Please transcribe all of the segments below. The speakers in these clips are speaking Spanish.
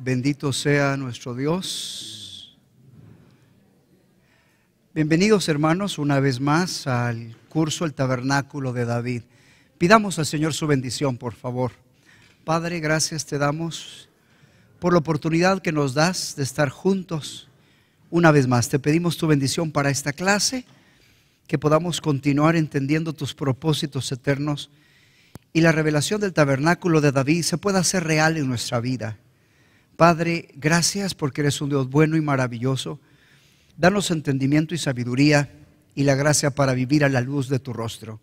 Bendito sea nuestro Dios. Bienvenidos, hermanos, una vez más al curso El Tabernáculo de David. Pidamos al Señor su bendición, por favor. Padre, gracias te damos por la oportunidad que nos das de estar juntos una vez más. Te pedimos tu bendición para esta clase, que podamos continuar entendiendo tus propósitos eternos y la revelación del tabernáculo de David se pueda hacer real en nuestra vida. Padre, gracias porque eres un Dios bueno y maravilloso. Danos entendimiento y sabiduría y la gracia para vivir a la luz de tu rostro.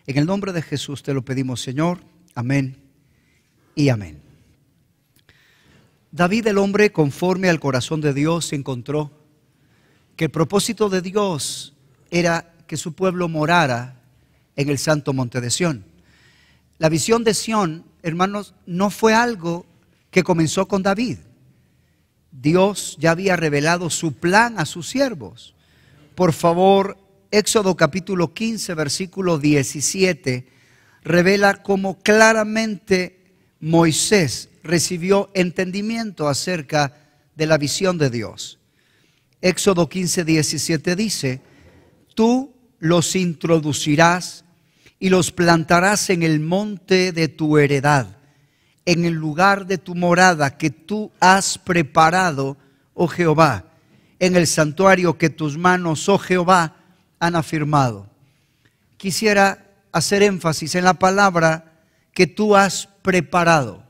En el nombre de Jesús te lo pedimos, Señor. Amén y amén. David, el hombre conforme al corazón de Dios, encontró que el propósito de Dios era que su pueblo morara en el santo monte de Sión. La visión de Sión, hermanos, no fue algo que comenzó con David. Dios ya había revelado su plan a sus siervos. Por favor, Éxodo capítulo 15, versículo 17, revela cómo claramente Moisés recibió entendimiento acerca de la visión de Dios. Éxodo 15, 17 dice: tú los introducirás y los plantarás en el monte de tu heredad, en el lugar de tu morada que tú has preparado, oh Jehová, en el santuario que tus manos, oh Jehová, han afirmado. Quisiera hacer énfasis en la palabra que tú has preparado.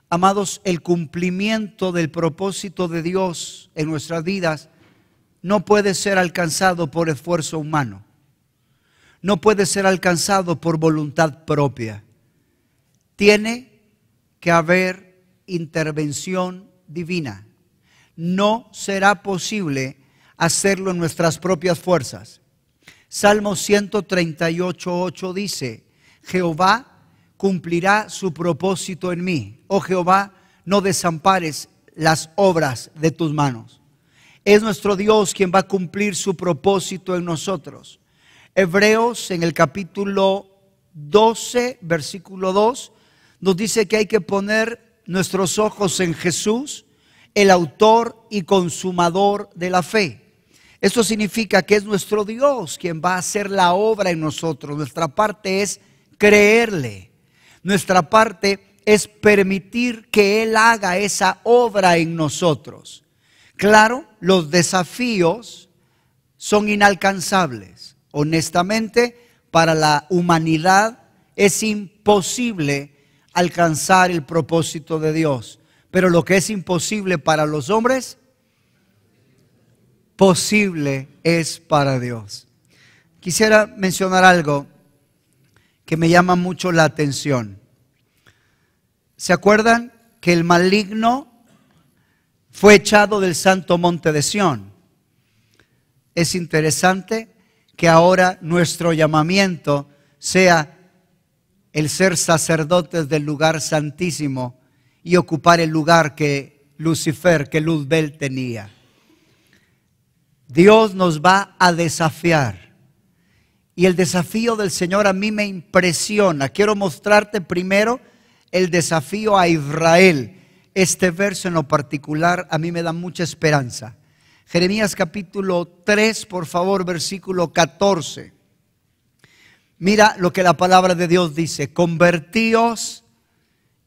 Amados, el cumplimiento del propósito de Dios en nuestras vidas no puede ser alcanzado por esfuerzo humano. No puede ser alcanzado por voluntad propia. Tiene que haber intervención divina. No será posible hacerlo en nuestras propias fuerzas. Salmo 138:8 dice: Jehová cumplirá su propósito en mí. Oh Jehová, no desampares las obras de tus manos. Es nuestro Dios quien va a cumplir su propósito en nosotros. Hebreos, en el capítulo 12, versículo 2, nos dice que hay que poner nuestros ojos en Jesús, el autor y consumador de la fe. Esto significa que es nuestro Dios quien va a hacer la obra en nosotros. Nuestra parte es creerle. Nuestra parte es permitir que Él haga esa obra en nosotros. Claro, los desafíos son inalcanzables. Honestamente, para la humanidad es imposible alcanzar el propósito de Dios. Pero lo que es imposible para los hombres, posible es para Dios. Quisiera mencionar algo que me llama mucho la atención. ¿Se acuerdan que el maligno fue echado del santo monte de Sión? Es interesante que ahora nuestro llamamiento sea el ser sacerdotes del lugar santísimo y ocupar el lugar que Lucifer, que Luzbel tenía. Dios nos va a desafiar. Y el desafío del Señor a mí me impresiona. Quiero mostrarte primero el desafío a Israel. Este verso en lo particular a mí me da mucha esperanza. Jeremías capítulo 3, por favor, versículo 14. Mira lo que la palabra de Dios dice: convertíos,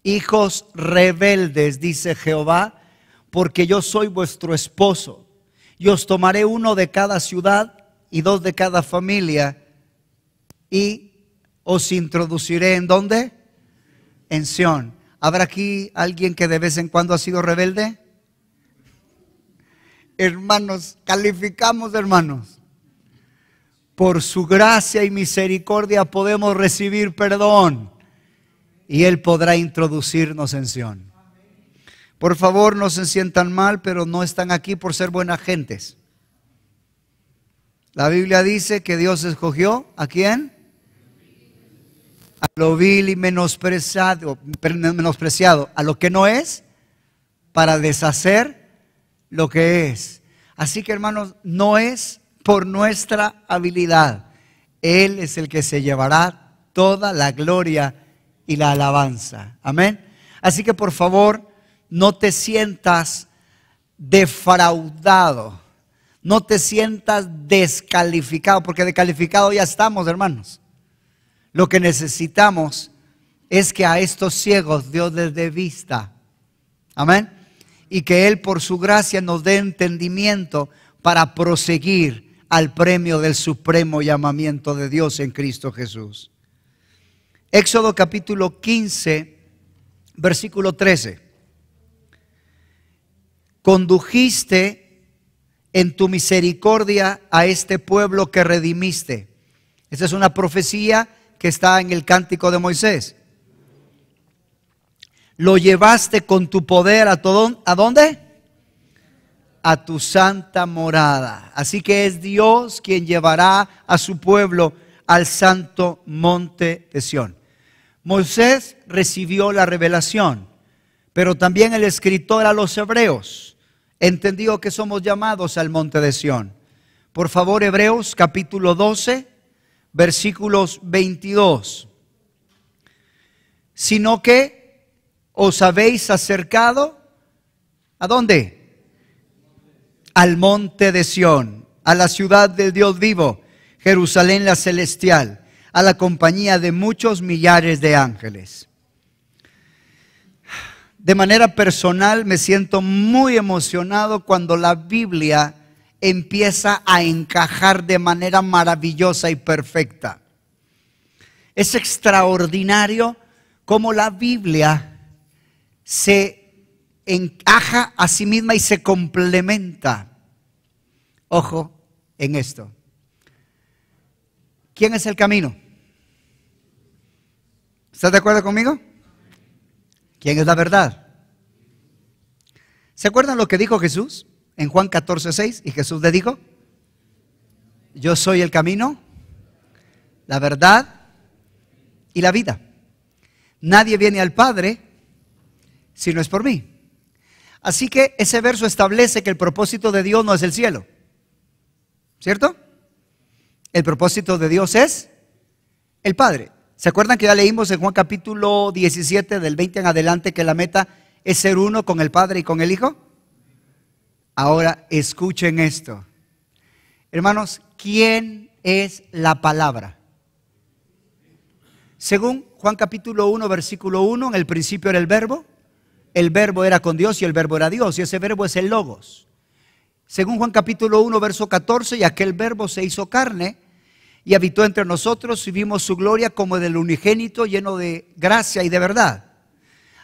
hijos rebeldes, dice Jehová, porque yo soy vuestro esposo. Y os tomaré uno de cada ciudad y dos de cada familia, y os introduciré ¿en dónde? En Sión. ¿Habrá aquí alguien que de vez en cuando ha sido rebelde? Hermanos, calificamos, hermanos. Por su gracia y misericordia podemos recibir perdón y Él podrá introducirnos en Sión. Por favor, no se sientan mal, pero no están aquí por ser buenas gentes. La Biblia dice que Dios escogió ¿a quién? A lo vil y menospreciado, a lo que no es, para deshacer lo que es. Así que, hermanos, no es por nuestra habilidad. Él es el que se llevará toda la gloria y la alabanza. Amén. Así que por favor, no te sientas defraudado, no te sientas descalificado, porque descalificado ya estamos, hermanos. Lo que necesitamos es que a estos ciegos Dios les dé vista. Amén. Y que Él por su gracia nos dé entendimiento para proseguir al premio del supremo llamamiento de Dios en Cristo Jesús. Éxodo capítulo 15, versículo 13. Condujiste en tu misericordia a este pueblo que redimiste. Esta es una profecía que está en el cántico de Moisés. Lo llevaste con tu poder ¿a dónde? A tu santa morada. Así que es Dios quien llevará a su pueblo al santo monte de Sión. Moisés recibió la revelación, pero también el escritor a los hebreos entendió que somos llamados al monte de Sión. Por favor, Hebreos capítulo 12, versículos 22. Sino que os habéis acercado, ¿a dónde? Al monte de Sión, a la ciudad del Dios vivo, Jerusalén la celestial, a la compañía de muchos millares de ángeles. De manera personal me siento muy emocionado cuando la Biblia empieza a encajar de manera maravillosa y perfecta. Es extraordinario cómo la Biblia se encaja a sí misma y se complementa. Ojo en esto. ¿Quién es el camino? ¿Estás de acuerdo conmigo? ¿Quién es la verdad? ¿Se acuerdan lo que dijo Jesús en Juan 14:6? Y Jesús le dijo: yo soy el camino, la verdad y la vida. Nadie viene al Padre si no es por mí. Así que ese verso establece que el propósito de Dios no es el cielo, ¿cierto? El propósito de Dios es el Padre. ¿Se acuerdan que ya leímos en Juan capítulo 17 del 20 en adelante que la meta es ser uno con el Padre y con el Hijo? Ahora escuchen esto. Hermanos, ¿quién es la palabra? Según Juan capítulo 1 versículo 1, en el principio era el verbo era con Dios y el verbo era Dios, y ese verbo es el Logos. Según Juan capítulo 1 verso 14, y aquel verbo se hizo carne y habitó entre nosotros y vimos su gloria como del unigénito lleno de gracia y de verdad.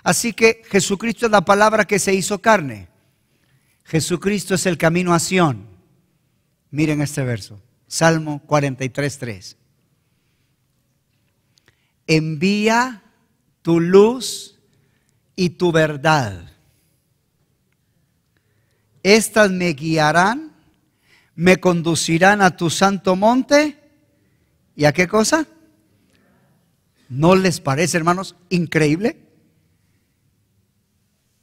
Así que Jesucristo es la palabra que se hizo carne. Jesucristo es el camino a Sión. Miren este verso, Salmo 43:3. Envía tu luz y tu verdad. Estas me guiarán, me conducirán a tu santo monte. ¿Y a qué cosa? ¿No les parece, hermanos, increíble?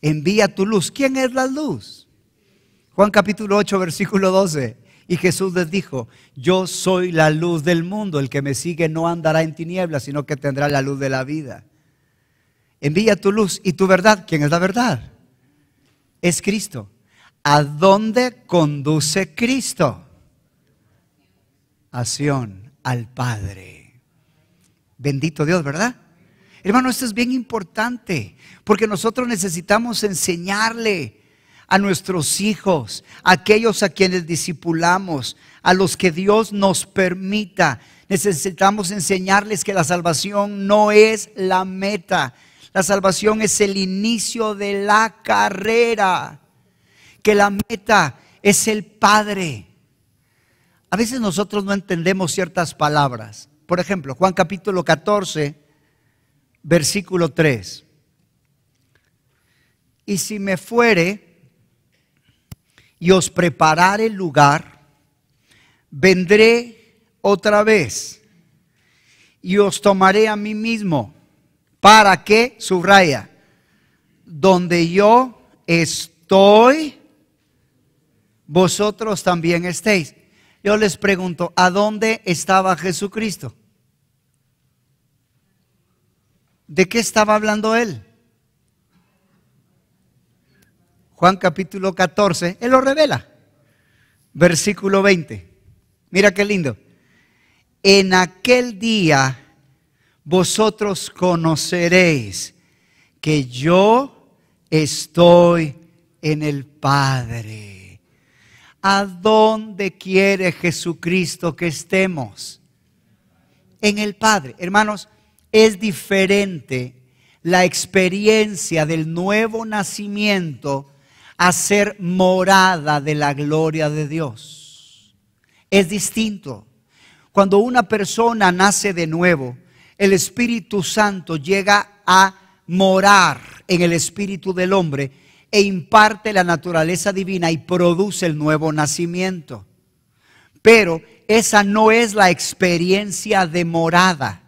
Envía tu luz. ¿Quién es la luz? Juan capítulo 8, versículo 12. Y Jesús les dijo: yo soy la luz del mundo. El que me sigue no andará en tinieblas, sino que tendrá la luz de la vida. Envía tu luz y tu verdad. ¿Quién es la verdad? Es Cristo. ¿A dónde conduce Cristo? A Sión, al Padre. Bendito Dios, ¿verdad? Hermano, esto es bien importante, porque nosotros necesitamos enseñarle a nuestros hijos, a aquellos a quienes discipulamos, a los que Dios nos permita. Necesitamos enseñarles que la salvación no es la meta. La salvación es el inicio de la carrera, que la meta es el Padre. A veces nosotros no entendemos ciertas palabras. Por ejemplo, Juan capítulo 14, versículo 3. Y si me fuere y os preparare lugar, vendré otra vez y os tomaré a mí mismo, para que, subraya, donde yo estoy, vosotros también estéis. Yo les pregunto, ¿a dónde estaba Jesucristo? ¿De qué estaba hablando él? Juan capítulo 14, Él lo revela. Versículo 20. Mira qué lindo. En aquel día vosotros conoceréis que yo estoy en el Padre. ¿A dónde quiere Jesucristo que estemos? En el Padre. Hermanos, es diferente la experiencia del nuevo nacimiento a ser morada de la gloria de Dios. Es distinto. Cuando una persona nace de nuevo, el Espíritu Santo llega a morar en el espíritu del hombre e imparte la naturaleza divina y produce el nuevo nacimiento. Pero esa no es la experiencia de morada.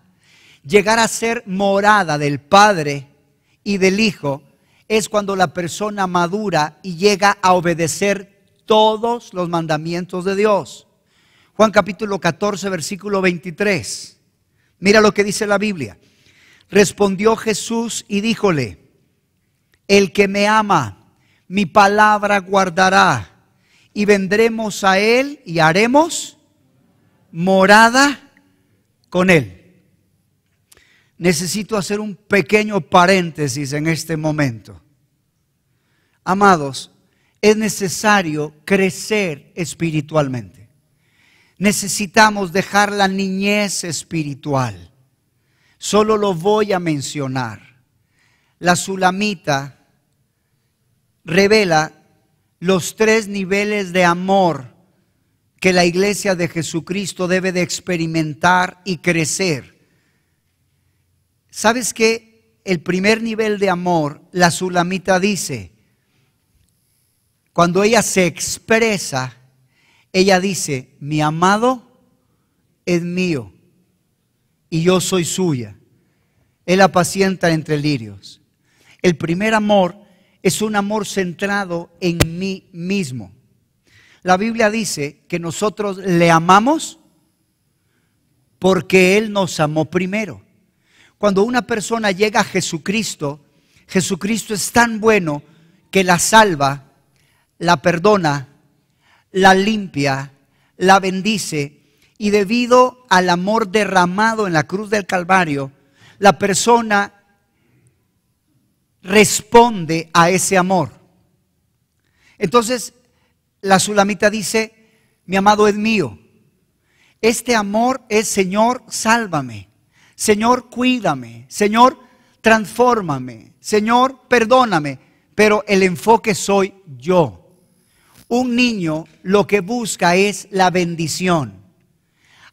Llegar a ser morada del Padre y del Hijo es cuando la persona madura y llega a obedecer todos los mandamientos de Dios. Juan capítulo 14, versículo 23. Mira lo que dice la Biblia. Respondió Jesús y díjole: el que me ama, mi palabra guardará, y vendremos a él y haremos morada con él. Necesito hacer un pequeño paréntesis en este momento. Amados, es necesario crecer espiritualmente. Necesitamos dejar la niñez espiritual. Solo lo voy a mencionar. La Sulamita revela los 3 niveles de amor que la iglesia de Jesucristo debe de experimentar y crecer. ¿Sabes qué? El primer nivel de amor, la Sulamita dice, cuando ella se expresa, ella dice: mi amado es mío y yo soy suya. Él apacienta entre lirios. El primer amor es un amor centrado en mí mismo. La Biblia dice que nosotros le amamos porque Él nos amó primero. Cuando una persona llega a Jesucristo, Jesucristo es tan bueno que la salva, la perdona, la limpia, la bendice, y debido al amor derramado en la cruz del Calvario, la persona responde a ese amor. Entonces la Sulamita dice: mi amado es mío. Este amor es: Señor, sálvame. Señor, cuídame. Señor, transfórmame. Señor, perdóname. Pero el enfoque soy yo. Un niño lo que busca es la bendición.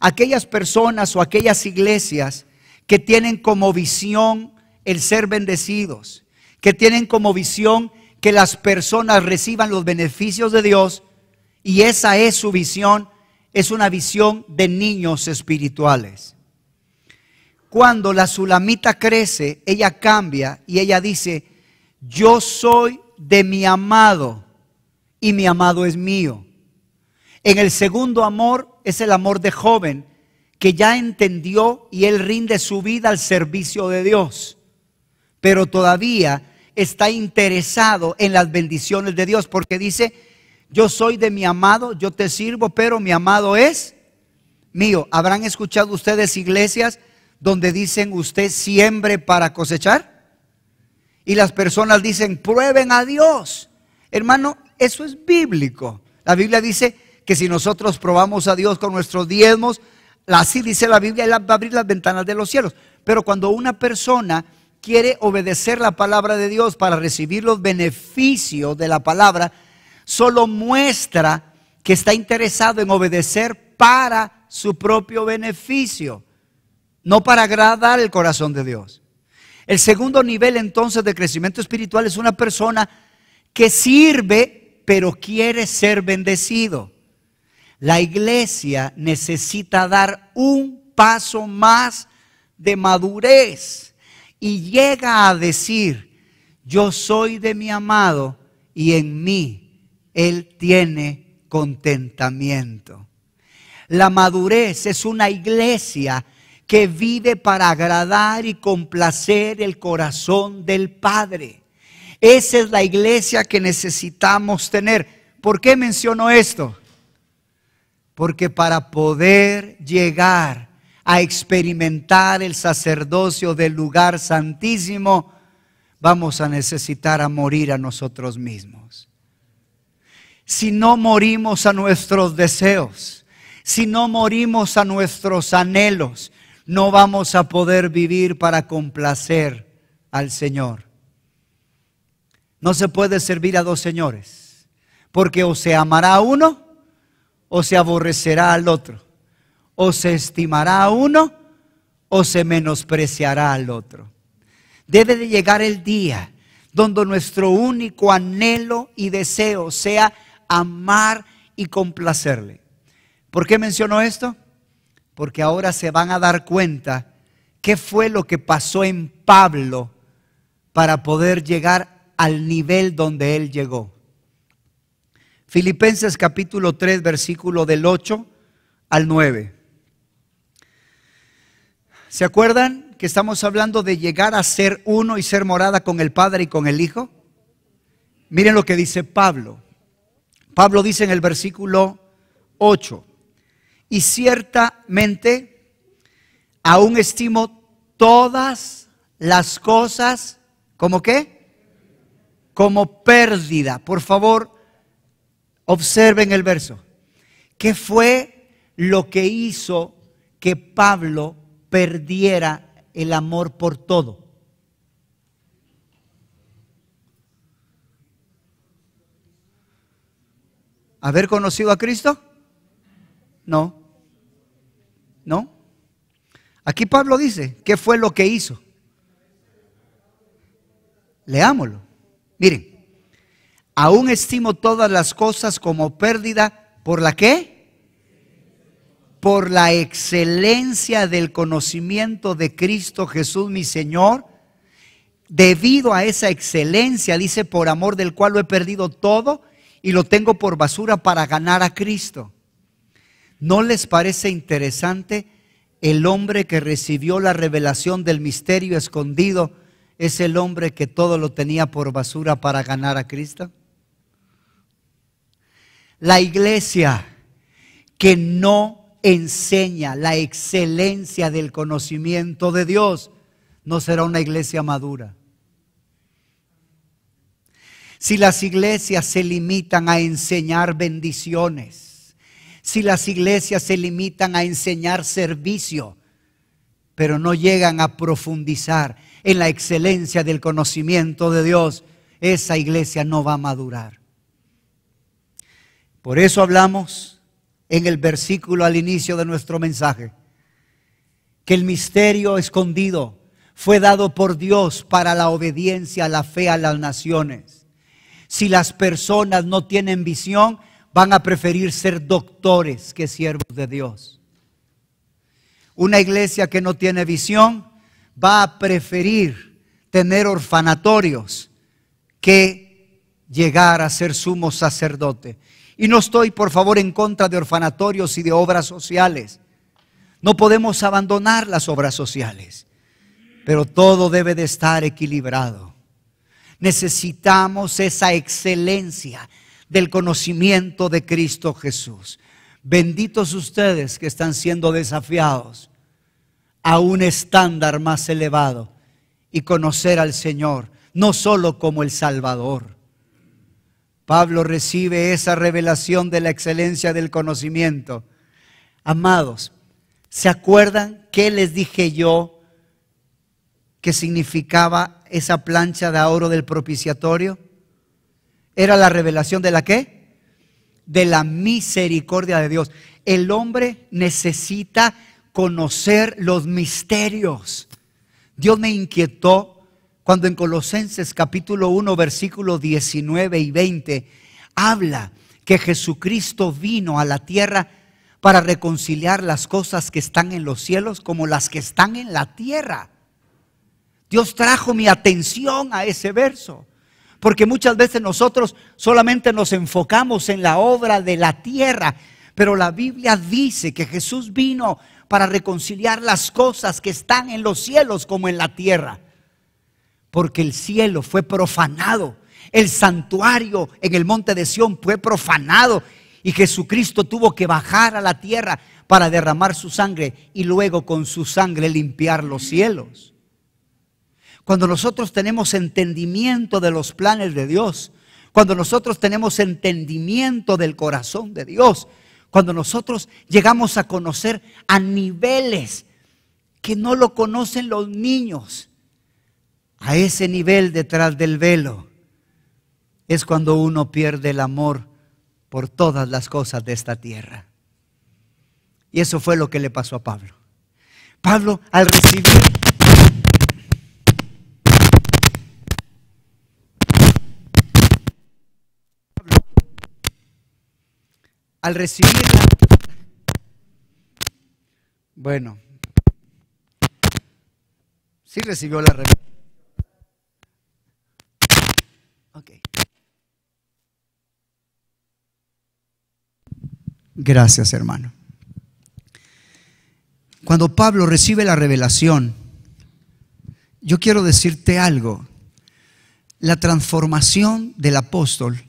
Aquellas personas o aquellas iglesias que tienen como visión el ser bendecidos, que tienen como visión que las personas reciban los beneficios de Dios, y esa es su visión, es una visión de niños espirituales. Cuando la Sulamita crece, ella cambia y ella dice: yo soy de mi amado y mi amado es mío. En el segundo amor es el amor de joven que ya entendió y él rinde su vida al servicio de Dios, pero todavía está interesado en las bendiciones de Dios, porque dice: yo soy de mi amado, yo te sirvo, pero mi amado es mío. ¿Habrán escuchado ustedes iglesias donde dicen: usted siembre para cosechar? Y las personas dicen: prueben a Dios. Hermano, eso es bíblico. La Biblia dice que si nosotros probamos a Dios con nuestros diezmos, así dice la Biblia, Él va a abrir las ventanas de los cielos. Pero cuando una persona quiere obedecer la palabra de Dios para recibir los beneficios de la palabra, solo muestra que está interesado en obedecer para su propio beneficio, no para agradar el corazón de Dios. El segundo nivel entonces de crecimiento espiritual es una persona que sirve pero quiere ser bendecido. La iglesia necesita dar un paso más de madurez y llega a decir: yo soy de mi amado y en mí Él tiene contentamiento. La madurez es una iglesia que vive para agradar y complacer el corazón del Padre. Esa es la iglesia que necesitamos tener. ¿Por qué menciono esto? Porque para poder llegar a experimentar el sacerdocio del lugar santísimo, vamos a necesitar a morir a nosotros mismos. Si no morimos a nuestros deseos, si no morimos a nuestros anhelos, no vamos a poder vivir para complacer al Señor. No se puede servir a dos señores, porque o se amará a uno o se aborrecerá al otro, o se estimará a uno o se menospreciará al otro. Debe de llegar el día donde nuestro único anhelo y deseo sea amar y complacerle. ¿Por qué menciono esto? Porque ahora se van a dar cuenta qué fue lo que pasó en Pablo para poder llegar al nivel donde él llegó. Filipenses capítulo 3, versículo del 8 al 9. ¿Se acuerdan que estamos hablando de llegar a ser uno y ser morada con el Padre y con el Hijo? Miren lo que dice Pablo. Pablo dice en el versículo 8: y ciertamente aún estimo todas las cosas, ¿como qué? Como pérdida. Por favor, observen el verso. ¿Qué fue lo que hizo que Pablo perdiera el amor por todo? ¿Haber conocido a Cristo? No. ¿No? Aquí Pablo dice, ¿qué fue lo que hizo? Leámoslo. Miren, aún estimo todas las cosas como pérdida, ¿por la qué? Por la excelencia del conocimiento de Cristo Jesús mi Señor. Debido a esa excelencia, dice, por amor del cual lo he perdido todo y lo tengo por basura para ganar a Cristo. ¿No les parece interesante? El hombre que recibió la revelación del misterio escondido es el hombre que todo lo tenía por basura para ganar a Cristo. La iglesia que no enseña la excelencia del conocimiento de Dios no será una iglesia madura. Si las iglesias se limitan a enseñar bendiciones, si las iglesias se limitan a enseñar servicio, pero no llegan a profundizar en la excelencia del conocimiento de Dios, esa iglesia no va a madurar. Por eso hablamos en el versículo al inicio de nuestro mensaje, que el misterio escondido fue dado por Dios para la obediencia, la fe a las naciones. Si las personas no tienen visión, van a preferir ser doctores que siervos de Dios. Una iglesia que no tiene visión va a preferir tener orfanatorios que llegar a ser sumo sacerdote. Y no estoy, por favor, en contra de orfanatorios y de obras sociales. No podemos abandonar las obras sociales, pero todo debe de estar equilibrado. Necesitamos esa excelencia del conocimiento de Cristo Jesús. Benditos ustedes que están siendo desafiados a un estándar más elevado y conocer al Señor, no solo como el Salvador. Pablo recibe esa revelación de la excelencia del conocimiento. Amados, ¿se acuerdan qué les dije yo que significaba esa plancha de oro del propiciatorio? Era la revelación de la ¿qué? De la misericordia de Dios. El hombre necesita conocer los misterios. Dios me inquietó cuando en Colosenses capítulo 1 versículos 19 y 20 habla que Jesucristo vino a la tierra para reconciliar las cosas que están en los cielos como las que están en la tierra. Dios trajo mi atención a ese verso, porque muchas veces nosotros solamente nos enfocamos en la obra de la tierra, pero la Biblia dice que Jesús vino para reconciliar las cosas que están en los cielos como en la tierra. porque el cielo fue profanado. El santuario en el monte de Sión fue profanado y Jesucristo tuvo que bajar a la tierra para derramar su sangre y luego con su sangre limpiar los cielos. Cuando nosotros tenemos entendimiento de los planes de Dios, cuando nosotros tenemos entendimiento del corazón de Dios, cuando nosotros llegamos a conocer a niveles que no lo conocen los niños, a ese nivel detrás del velo, es cuando uno pierde el amor por todas las cosas de esta tierra. Y eso fue lo que le pasó a Pablo. Pablo, al recibir bueno, sí recibió la revelación. Ok. Gracias, hermano. Cuando Pablo recibe la revelación, yo quiero decirte algo. La transformación del apóstol,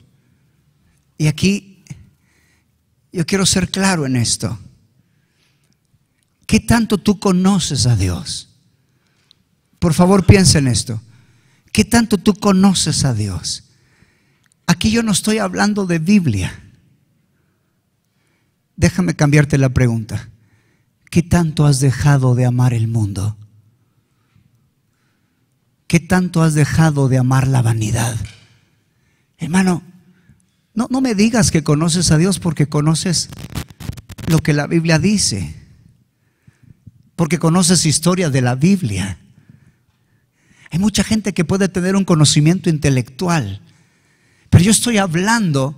y aquí yo quiero ser claro en esto. ¿Qué tanto tú conoces a Dios? Por favor, piensa en esto. ¿Qué tanto tú conoces a Dios? Aquí yo no estoy hablando de Biblia. Déjame cambiarte la pregunta. ¿Qué tanto has dejado de amar el mundo? ¿Qué tanto has dejado de amar la vanidad? Hermano, no me digas que conoces a Dios porque conoces lo que la Biblia dice, porque conoces historias de la Biblia. Hay mucha gente que puede tener un conocimiento intelectual, pero yo estoy hablando.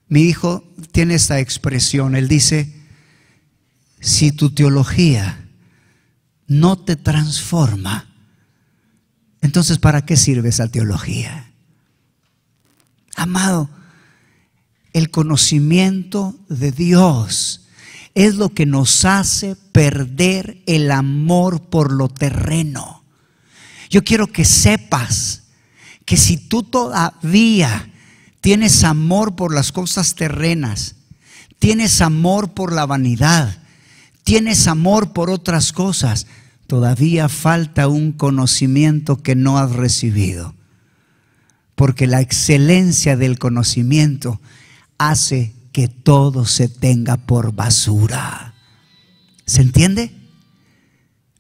Mi hijo tiene esta expresión, él dice: si tu teología no te transforma, entonces ¿para qué sirve esa teología? Amado, el conocimiento de Dios es lo que nos hace perder el amor por lo terreno. Yo quiero que sepas que si tú todavía tienes amor por las cosas terrenas, tienes amor por la vanidad, tienes amor por otras cosas, todavía falta un conocimiento que no has recibido. Porque la excelencia del conocimiento hace que todo se tenga por basura. ¿Se entiende?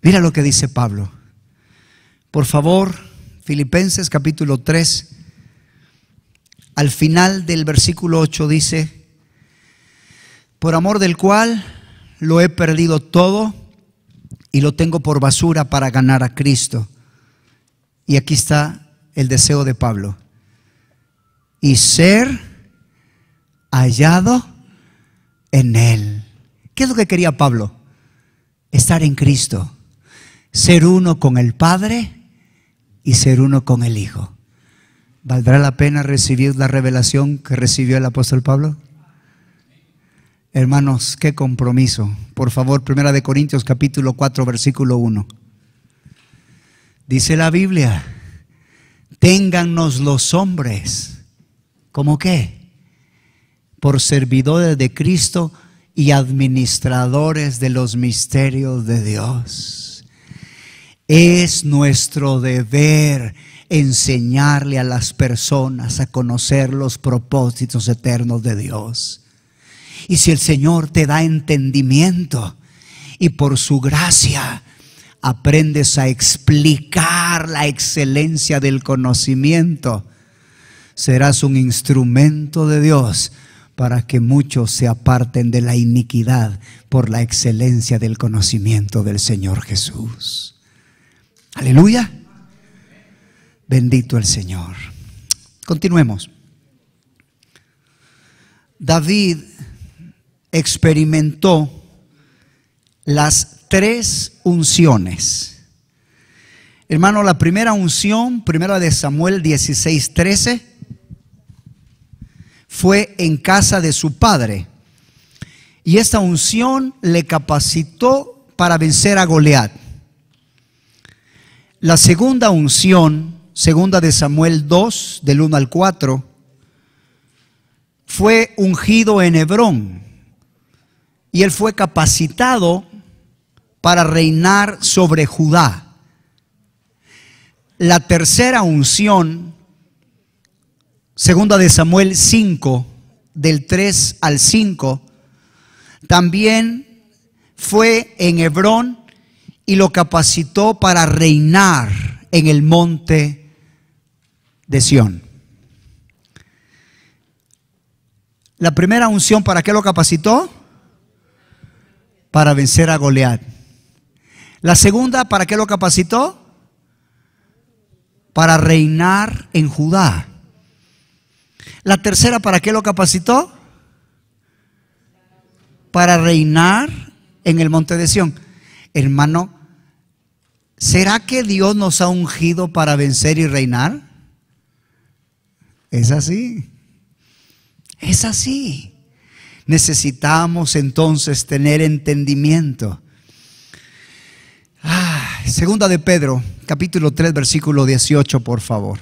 Mira lo que dice Pablo. Por favor, Filipenses capítulo 3, al final del versículo 8 dice: por amor del cual lo he perdido todo y lo tengo por basura para ganar a Cristo. Y aquí está el deseo de Pablo: y ser hallado en Él. ¿Qué es lo que quería Pablo? Estar en Cristo, ser uno con el Padre y ser uno con el Hijo. ¿Valdrá la pena recibir la revelación que recibió el apóstol Pablo? Hermanos, qué compromiso. Por favor, 1 Corintios capítulo 4 versículo 1. Dice la Biblia: téngannos los hombres, ¿cómo qué? Por servidores de Cristo y administradores de los misterios de Dios. Es nuestro deber enseñarle a las personas a conocer los propósitos eternos de Dios. Y si el Señor te da entendimiento y por su gracia aprendes a explicar la excelencia del conocimiento, serás un instrumento de Dios para que muchos se aparten de la iniquidad por la excelencia del conocimiento del Señor Jesús. Aleluya. Bendito el Señor. Continuemos. David experimentó las 3 unciones. Hermano, la primera unción, 1 de Samuel 16:13, fue en casa de su padre. Y esta unción le capacitó para vencer a Goliat. La segunda unción segunda de Samuel 2, del 1 al 4, fue ungido en Hebrón y él fue capacitado para reinar sobre Judá. La tercera unción, segunda de Samuel 5, del 3 al 5, también fue en Hebrón y lo capacitó para reinar en el monte de Sión. La primera unción, ¿para qué lo capacitó? Para vencer a Goliat. La segunda, ¿para qué lo capacitó? Para reinar en Judá. La tercera, ¿para qué lo capacitó? Para reinar en el monte de Sión. Hermano, ¿será que Dios nos ha ungido para vencer y reinar? Es así. Es así. Necesitamos entonces tener entendimiento. Segunda de Pedro, capítulo 3, versículo 18, por favor.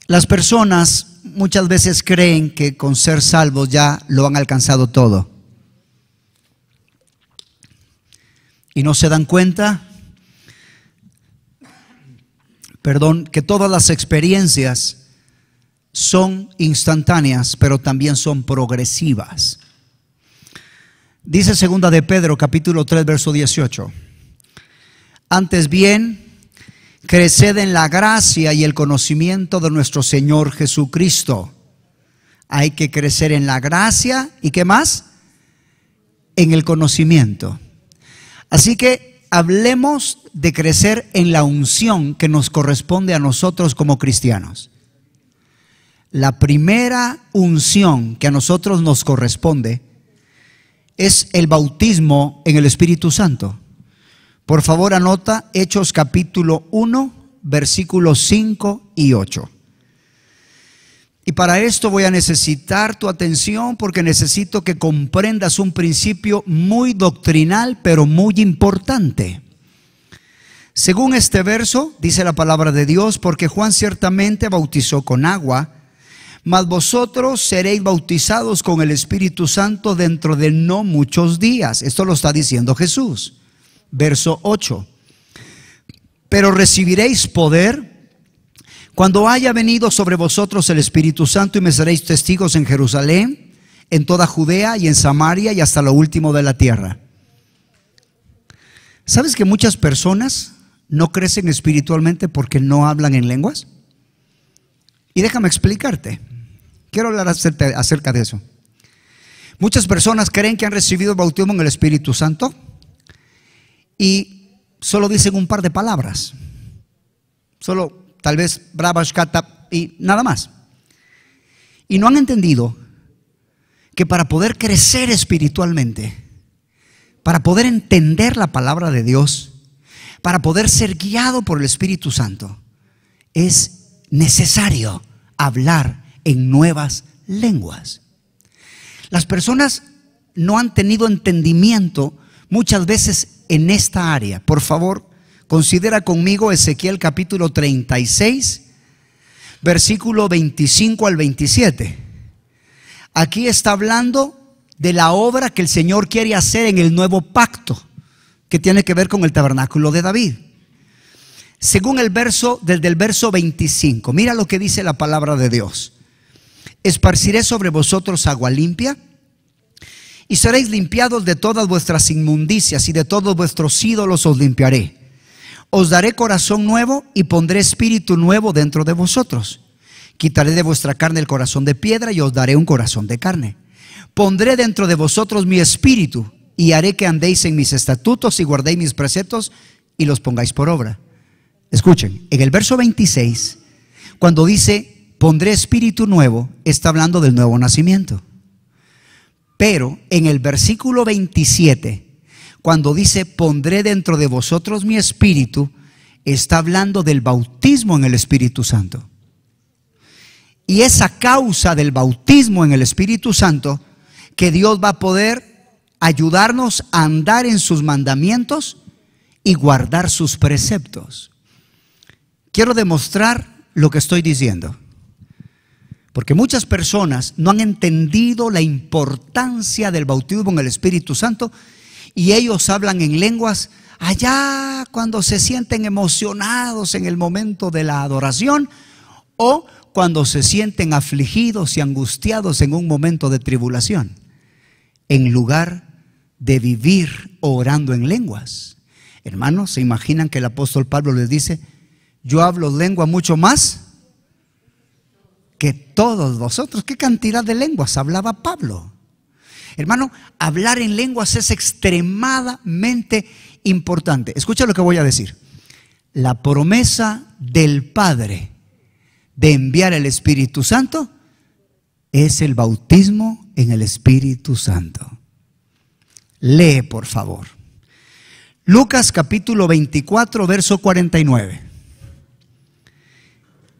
Las personas muchas veces creen que con ser salvos ya lo han alcanzado todo. Y no se dan cuenta, que todas las experiencias son instantáneas, pero también son progresivas. Dice segunda de Pedro, capítulo 3, verso 18. Antes bien, creced en la gracia y el conocimiento de nuestro Señor Jesucristo. Hay que crecer en la gracia y ¿qué más? En el conocimiento. Así que hablemos de crecer en la unción que nos corresponde a nosotros como cristianos. La primera unción que a nosotros nos corresponde es el bautismo en el Espíritu Santo. Por favor, anota Hechos capítulo 1, versículos 5 y 8. Y para esto voy a necesitar tu atención porque necesito que comprendas un principio muy doctrinal, pero muy importante. Según este verso, dice la palabra de Dios, porque Juan ciertamente bautizó con agua, mas vosotros seréis bautizados con el Espíritu Santo dentro de no muchos días. Esto lo está diciendo Jesús. Verso 8. Pero recibiréis poder cuando haya venido sobre vosotros el Espíritu Santo y me seréis testigos en Jerusalén, en toda Judea y en Samaria y hasta lo último de la tierra. ¿Sabes que muchas personas no crecen espiritualmente porque no hablan en lenguas? Y déjame explicarte. Quiero hablar acerca de eso. Muchas personas creen que han recibido el bautismo en el Espíritu Santo y solo dicen un par de palabras. Solo tal vez brabashkata y nada más. Y no han entendido que para poder crecer espiritualmente, para poder entender la palabra de Dios, para poder ser guiado por el Espíritu Santo, es necesario hablar en nuevas lenguas. Las personas no han tenido entendimiento muchas veces en esta área. Por favor, considera conmigo Ezequiel capítulo 36, versículo 25 al 27. Aquí está hablando de la obra que el Señor quiere hacer en el nuevo pacto, que tiene que ver con el tabernáculo de David. Según el verso, desde el verso 25, mira lo que dice la palabra de Dios. Esparciré sobre vosotros agua limpia y seréis limpiados de todas vuestras inmundicias y de todos vuestros ídolos os limpiaré. Os daré corazón nuevo y pondré espíritu nuevo dentro de vosotros. Quitaré de vuestra carne el corazón de piedra y os daré un corazón de carne. Pondré dentro de vosotros mi espíritu y haré que andéis en mis estatutos y guardéis mis preceptos y los pongáis por obra. Escuchen, en el verso 26, cuando dice pondré espíritu nuevo, está hablando del nuevo nacimiento. Pero en el versículo 27, cuando dice pondré dentro de vosotros mi espíritu, está hablando del bautismo en el Espíritu Santo. Y esa causa del bautismo en el Espíritu Santo, que Dios va a poder ayudarnos a andar en sus mandamientos y guardar sus preceptos. quiero demostrar lo que estoy diciendo, porque muchas personas no han entendido la importancia del bautismo en el Espíritu Santo y ellos hablan en lenguas allá cuando se sienten emocionados en el momento de la adoración o cuando se sienten afligidos y angustiados en un momento de tribulación, en lugar de vivir orando en lenguas. Hermanos, ¿se imaginan que el apóstol Pablo les dice: yo hablo lengua mucho más que todos vosotros? ¿Qué cantidad de lenguas hablaba Pablo? Hermano, hablar en lenguas es extremadamente importante. Escucha lo que voy a decir. La promesa del Padre de enviar el Espíritu Santo es el bautismo en el Espíritu Santo. Lee, por favor, Lucas capítulo 24, verso 49.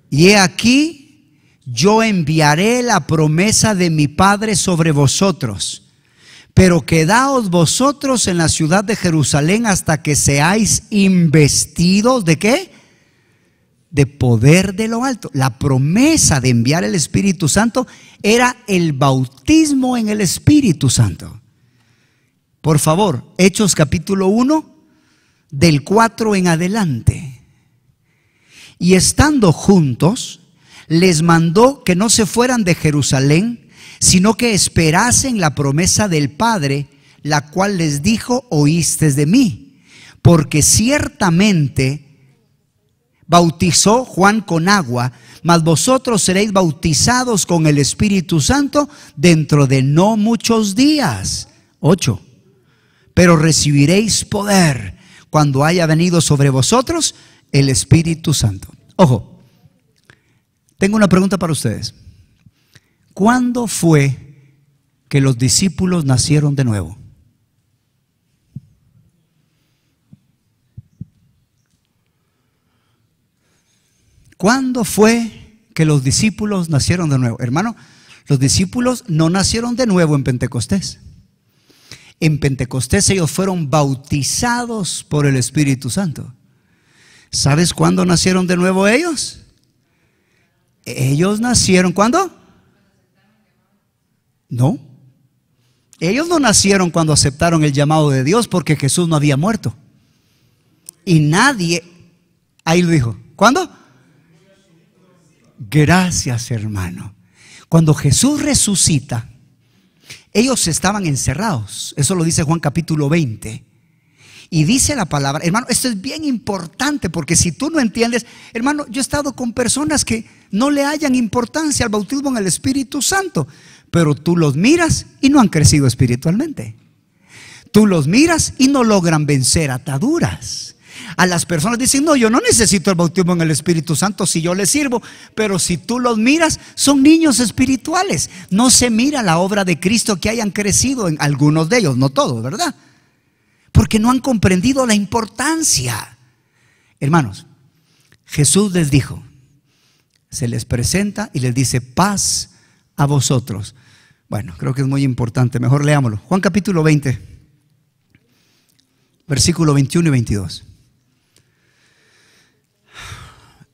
Y he aquí, yo enviaré la promesa de mi Padre sobre vosotros, pero quedaos vosotros en la ciudad de Jerusalén hasta que seáis investidos ¿de qué? De poder de lo alto. La promesa de enviar el Espíritu Santo era el bautismo en el Espíritu Santo. Por favor, Hechos capítulo 1, del 4 en adelante. Y estando juntos, les mandó que no se fueran de Jerusalén, sino que esperasen la promesa del Padre, la cual les dijo: oístes de mí, porque ciertamente bautizó Juan con agua, mas vosotros seréis bautizados con el Espíritu Santo dentro de no muchos días. 8. Pero recibiréis poder cuando haya venido sobre vosotros el Espíritu Santo. Ojo, tengo una pregunta para ustedes. ¿Cuándo fue que los discípulos nacieron de nuevo? ¿Cuándo fue que los discípulos nacieron de nuevo? Hermano, los discípulos no nacieron de nuevo en Pentecostés. En Pentecostés ellos fueron bautizados por el Espíritu Santo. ¿Sabes cuándo nacieron de nuevo ellos? Ellos nacieron, ¿cuándo? No. Ellos no nacieron cuando aceptaron el llamado de Dios, porque Jesús no había muerto. Y nadie, ahí lo dijo. ¿Cuándo? Gracias, hermano. Cuando Jesús resucita, ellos estaban encerrados. Eso lo dice Juan capítulo 20. Y dice la palabra, hermano, esto es bien importante, porque si tú no entiendes, hermano, yo he estado con personas que no le hallan importancia al bautismo en el Espíritu Santo, pero tú los miras y no han crecido espiritualmente. Tú los miras y no logran vencer ataduras. A las personas dicen: no, yo no necesito el bautismo en el Espíritu Santo si yo les sirvo. Pero si tú los miras, son niños espirituales. No se mira la obra de Cristo que hayan crecido en algunos de ellos, no todos, ¿verdad? Porque no han comprendido la importancia. Hermanos, Jesús les dijo, se les presenta y les dice: paz a vosotros. Bueno, creo que es muy importante, mejor leámoslo. Juan capítulo 20, versículo 21 y 22.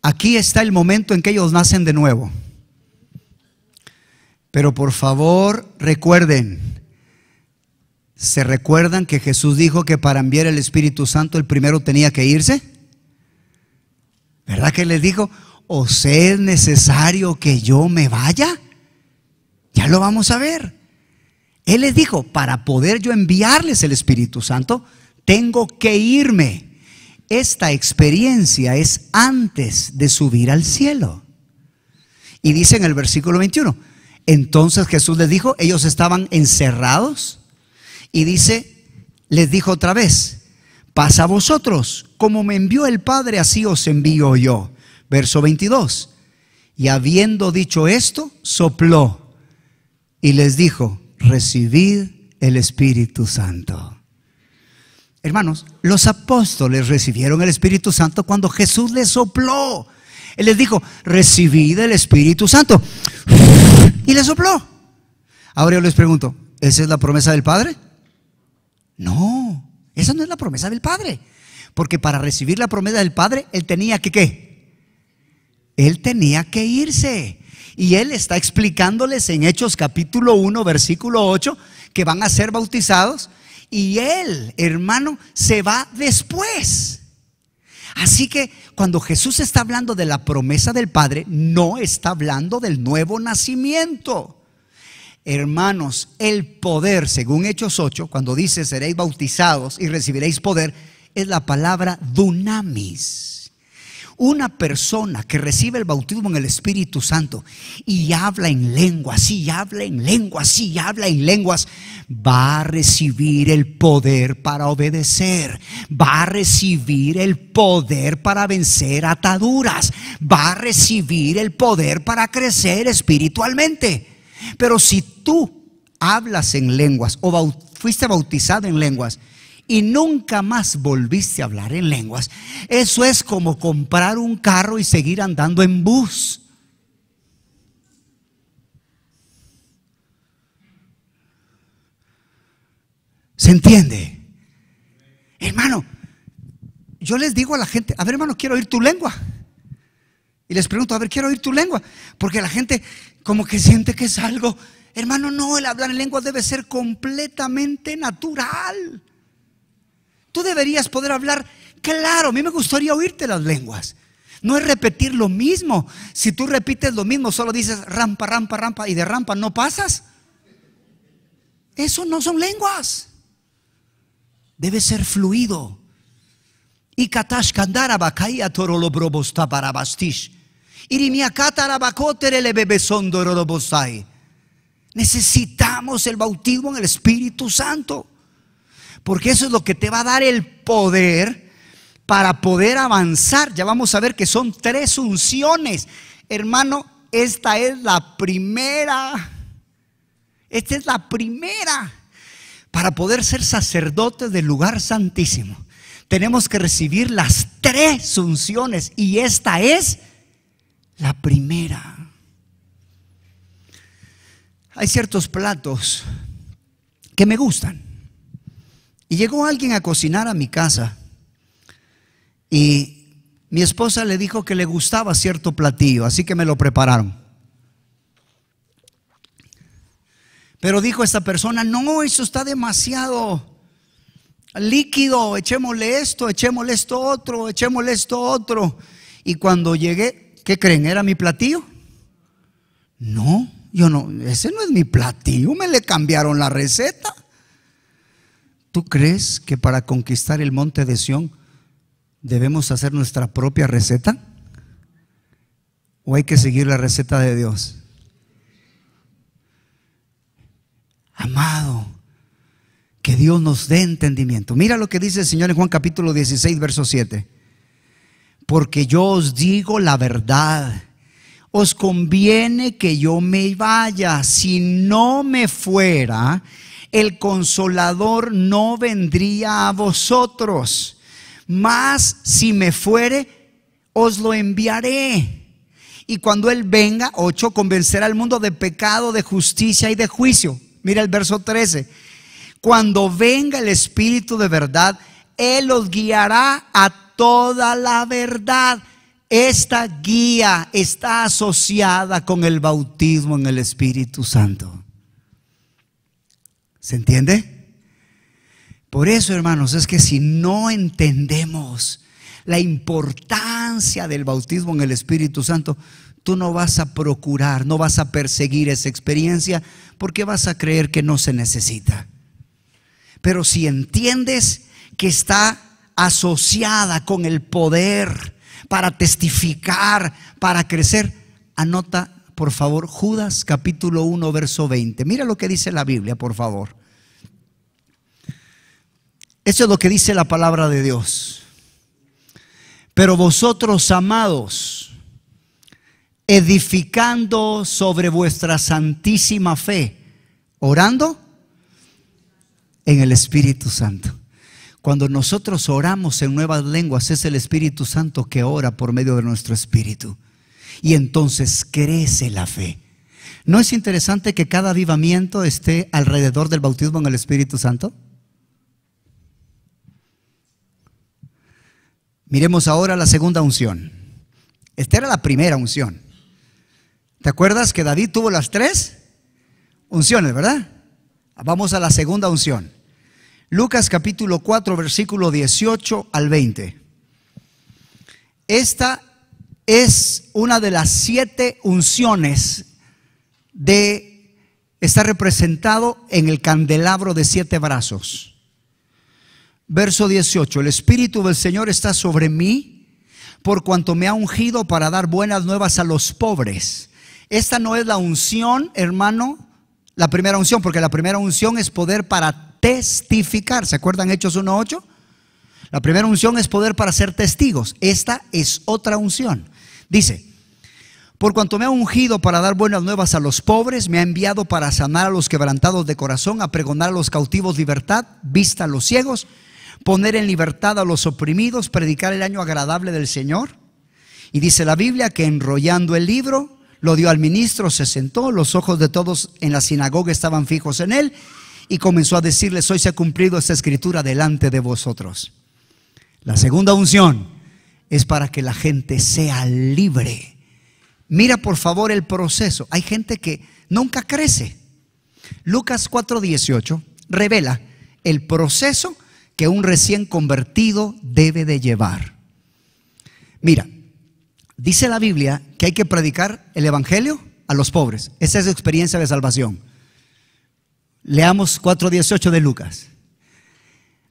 Aquí está el momento en que ellos nacen de nuevo. Pero por favor recuerden, ¿se recuerdan que Jesús dijo que para enviar el Espíritu Santo el primero tenía que irse? ¿Verdad que les dijo: os es necesario que yo me vaya? Ya lo vamos a ver. Él les dijo: para poder yo enviarles el Espíritu Santo, tengo que irme. Esta experiencia es antes de subir al cielo. Y dice en el versículo 21, entonces Jesús les dijo, ellos estaban encerrados, y dice, les dijo otra vez: paz a vosotros, como me envió el Padre, así os envío yo. Verso 22, y habiendo dicho esto, sopló y les dijo: recibid el Espíritu Santo. Hermanos, los apóstoles recibieron el Espíritu Santo cuando Jesús les sopló. Él les dijo: recibid el Espíritu Santo, y les sopló. Ahora yo les pregunto, ¿esa es la promesa del Padre? No, esa no es la promesa del Padre. Porque para recibir la promesa del Padre, Él tenía que ¿qué? Él tenía que irse. Y Él está explicándoles en Hechos capítulo 1, versículo 8, que van a ser bautizados. Y Él, hermano, se va después. Así que cuando Jesús está hablando de la promesa del Padre, no está hablando del nuevo nacimiento. Hermanos, el poder, según Hechos 8, cuando dice seréis bautizados y recibiréis poder, es la palabra dunamis. Una persona que recibe el bautismo en el Espíritu Santo y habla en lenguas, y habla en lenguas, y habla en lenguas, va a recibir el poder para obedecer, va a recibir el poder para vencer ataduras, va a recibir el poder para crecer espiritualmente. Pero si tú hablas en lenguas o fuiste bautizado en lenguas y nunca más volviste a hablar en lenguas, eso es como comprar un carro y seguir andando en bus. ¿Se entiende? Hermano, yo les digo a la gente, a ver, hermano, quiero oír tu lengua. Y les pregunto, a ver, quiero oír tu lengua. Porque la gente como que siente que es algo. Hermano, no, el hablar en lenguas debe ser completamente natural. Tú deberías poder hablar. Claro, a mí me gustaría oírte las lenguas. No es repetir lo mismo. Si tú repites lo mismo, solo dices rampa, rampa, rampa, y de rampa no pasas. Eso no son lenguas. Debe ser fluido. Y katash kandara bakaya torolo brobosta para bastish. Necesitamos el bautismo en el Espíritu Santo, porque eso es lo que te va a dar el poder para poder avanzar. Ya vamos a ver que son 3 unciones. Hermano, esta es la primera. Esta es la primera. Para poder ser sacerdotes del lugar santísimo, tenemos que recibir las 3 unciones, y esta es la primera. Hay ciertos platos que me gustan. Y llegó alguien a cocinar a mi casa y mi esposa le dijo que le gustaba cierto platillo, así que me lo prepararon. Pero dijo esta persona: no, eso está demasiado líquido, echémosle esto otro, echémosle esto otro. Y cuando llegué, ¿qué creen? ¿Era mi platillo? No, yo no, ese no es mi platillo, me le cambiaron la receta. ¿Tú crees que para conquistar el monte de Sión debemos hacer nuestra propia receta? ¿O hay que seguir la receta de Dios? Amado, que Dios nos dé entendimiento. Mira lo que dice el Señor en Juan capítulo 16, verso 7. Porque yo os digo la verdad, os conviene que yo me vaya. Si no me fuera, el Consolador no vendría a vosotros. Mas si me fuere, os lo enviaré. Y cuando Él venga, 8, convencerá al mundo de pecado, de justicia y de juicio. Mira el verso 13. Cuando venga el Espíritu de verdad, Él os guiará a toda la verdad. Esta guía está asociada con el bautismo en el Espíritu Santo. ¿Se entiende? Por eso, hermanos, es que si no entendemos la importancia del bautismo en el Espíritu Santo, tú no vas a procurar, no vas a perseguir esa experiencia, porque vas a creer que no se necesita. Pero si entiendes que está asociada con el poder para testificar, para crecer, anota por favor Judas capítulo 1 verso 20. Mira lo que dice la Biblia, por favor. Eso es lo que dice la palabra de Dios. Pero vosotros, amados, edificando sobre vuestra santísima fe, orando en el Espíritu Santo. Cuando nosotros oramos en nuevas lenguas, es el Espíritu Santo que ora por medio de nuestro espíritu. Y entonces crece la fe. ¿No es interesante que cada avivamiento esté alrededor del bautismo en el Espíritu Santo? Miremos ahora la segunda unción. Esta era la primera unción. ¿Te acuerdas que David tuvo las 3 unciones, verdad? Vamos a la segunda unción. Lucas capítulo 4, versículo 18 al 20. Esta es una de las 7 unciones está representado en el candelabro de 7 brazos. Verso 18: el Espíritu del Señor está sobre mí, por cuanto me ha ungido para dar buenas nuevas a los pobres. Esta no es la unción, hermano, la primera unción, porque la primera unción es poder para testificar. ¿Se acuerdan Hechos 1:8? La primera unción es poder para ser testigos. Esta es otra unción. Dice: por cuanto me ha ungido para dar buenas nuevas a los pobres, me ha enviado para sanar a los quebrantados de corazón, a pregonar a los cautivos libertad, vista a los ciegos, poner en libertad a los oprimidos, predicar el año agradable del Señor. Y dice la Biblia que enrollando el libro, lo dio al ministro, se sentó, los ojos de todos en la sinagoga estaban fijos en él, y comenzó a decirles: hoy se ha cumplido esta escritura delante de vosotros. La segunda unción es para que la gente sea libre. Mira por favor el proceso. Hay gente que nunca crece. Lucas 4:18 revela el proceso que un recién convertido debe de llevar. Mira, dice la Biblia que hay que predicar el evangelio a los pobres. Esa es su experiencia de salvación. Leamos 4:18 de Lucas.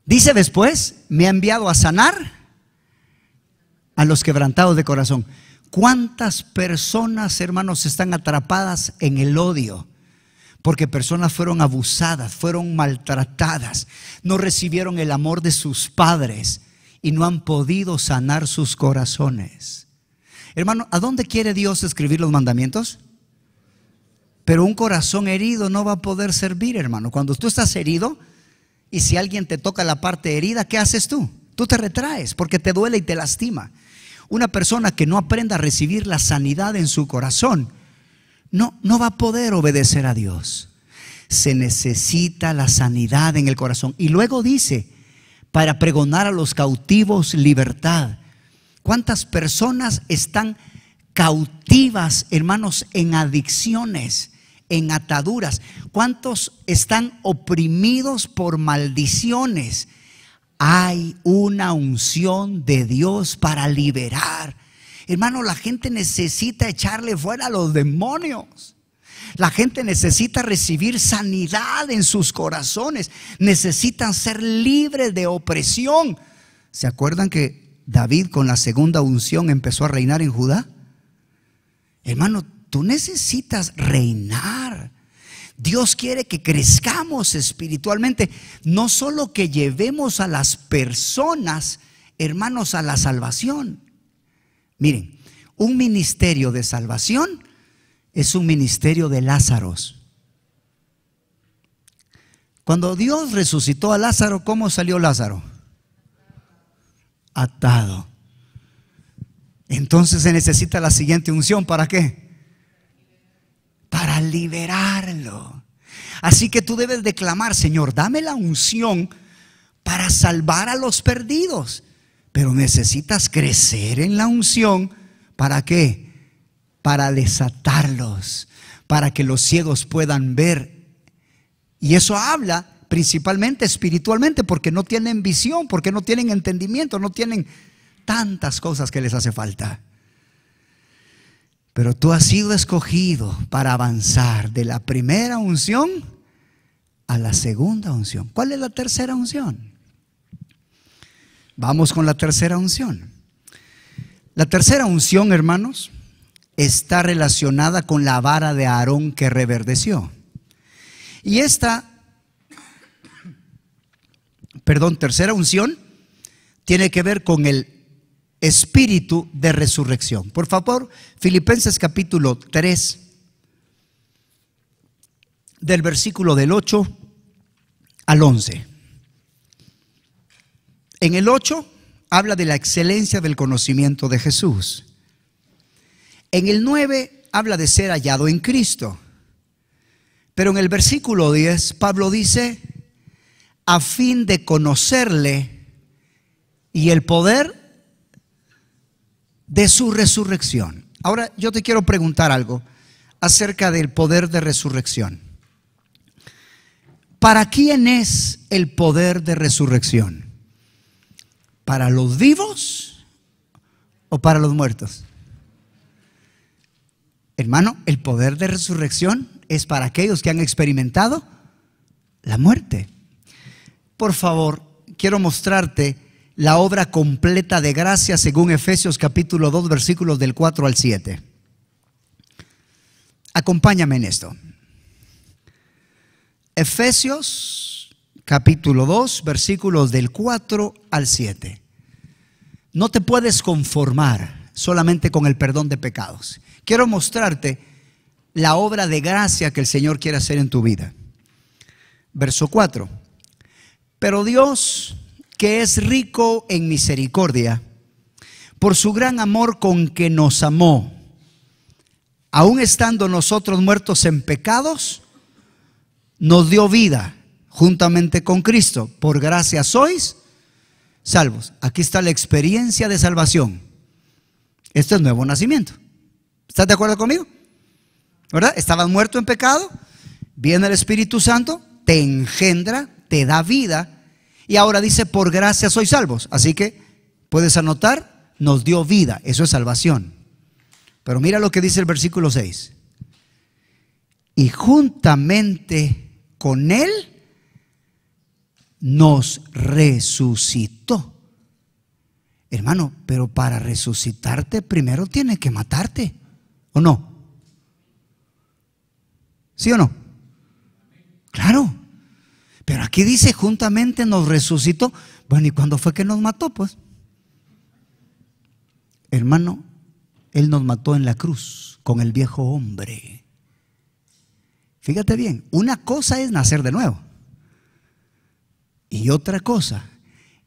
Dice después: me ha enviado a sanar a los quebrantados de corazón. ¿Cuántas personas, hermanos, están atrapadas en el odio? Porque personas fueron abusadas, fueron maltratadas, no recibieron el amor de sus padres y no han podido sanar sus corazones. Hermano, ¿a dónde quiere Dios escribir los mandamientos? Pero un corazón herido no va a poder servir, hermano. Cuando tú estás herido y si alguien te toca la parte herida, ¿qué haces tú? Tú te retraes porque te duele y te lastima. Una persona que no aprenda a recibir la sanidad en su corazón no va a poder obedecer a Dios. Se necesita la sanidad en el corazón. Y luego dice: para pregonar a los cautivos libertad. ¿Cuántas personas están cautivas, hermanos, en adicciones, en ataduras? ¿Cuántos están oprimidos por maldiciones? Hay una unción de Dios para liberar. Hermano, la gente necesita echarle fuera a los demonios. La gente necesita recibir sanidad en sus corazones. Necesitan ser libres de opresión. ¿Se acuerdan que David con la segunda unción empezó a reinar en Judá? Hermano, tú necesitas reinar. Dios quiere que crezcamos espiritualmente, no solo que llevemos a las personas, hermanos, a la salvación. Miren, un ministerio de salvación es un ministerio de Lázaros. Cuando Dios resucitó a Lázaro, ¿cómo salió Lázaro? Atado. Entonces se necesita la siguiente unción. ¿Para qué? Para liberarlo. Así que tú debes de clamar: Señor, dame la unción para salvar a los perdidos. Pero necesitas crecer en la unción. ¿Para qué? Para desatarlos, para que los ciegos puedan ver. Y eso habla principalmente espiritualmente, porque no tienen visión, porque no tienen entendimiento, no tienen tantas cosas que les hace falta. Pero tú has sido escogido para avanzar de la primera unción a la segunda unción. ¿Cuál es la tercera unción? Vamos con la tercera unción. La tercera unción, hermanos, está relacionada con la vara de Aarón que reverdeció. Y esta, tercera unción tiene que ver con el espíritu de resurrección. Por favor, Filipenses capítulo 3, del versículo del 8 al 11. En el 8 habla de la excelencia del conocimiento de Jesús. En el 9 habla de ser hallado en Cristo. Pero en el versículo 10 Pablo dice: a fin de conocerle y el poder de su resurrección. Ahora yo te quiero preguntar algo acerca del poder de resurrección. ¿Para quién es el poder de resurrección? ¿Para los vivos o para los muertos? Hermano, el poder de resurrección es para aquellos que han experimentado la muerte. Por favor, quiero mostrarte la obra completa de gracia según Efesios capítulo 2, versículos del 4 al 7. Acompáñame en esto. Efesios capítulo 2, versículos del 4 al 7. No te puedes conformar solamente con el perdón de pecados. Quiero mostrarte la obra de gracia que el Señor quiere hacer en tu vida. Verso 4. Pero Dios, que es rico en misericordia, por su gran amor con que nos amó, aun estando nosotros muertos en pecados, nos dio vida juntamente con Cristo. Por gracia sois salvos. Aquí está la experiencia de salvación. Esto es nuevo nacimiento. ¿Estás de acuerdo conmigo? ¿Verdad? Estabas muerto en pecado, viene el Espíritu Santo, te engendra, te da vida, y ahora dice, por gracia sois salvos. Así que puedes anotar, nos dio vida. Eso es salvación. Pero mira lo que dice el versículo 6. Y juntamente con Él nos resucitó. Hermano, pero para resucitarte primero tiene que matarte, ¿o no? ¿Sí o no? Claro. Pero aquí dice juntamente nos resucitó. Bueno, ¿y cuándo fue que nos mató? Pues, hermano, Él nos mató en la cruz con el viejo hombre. Fíjate bien, una cosa es nacer de nuevo y otra cosa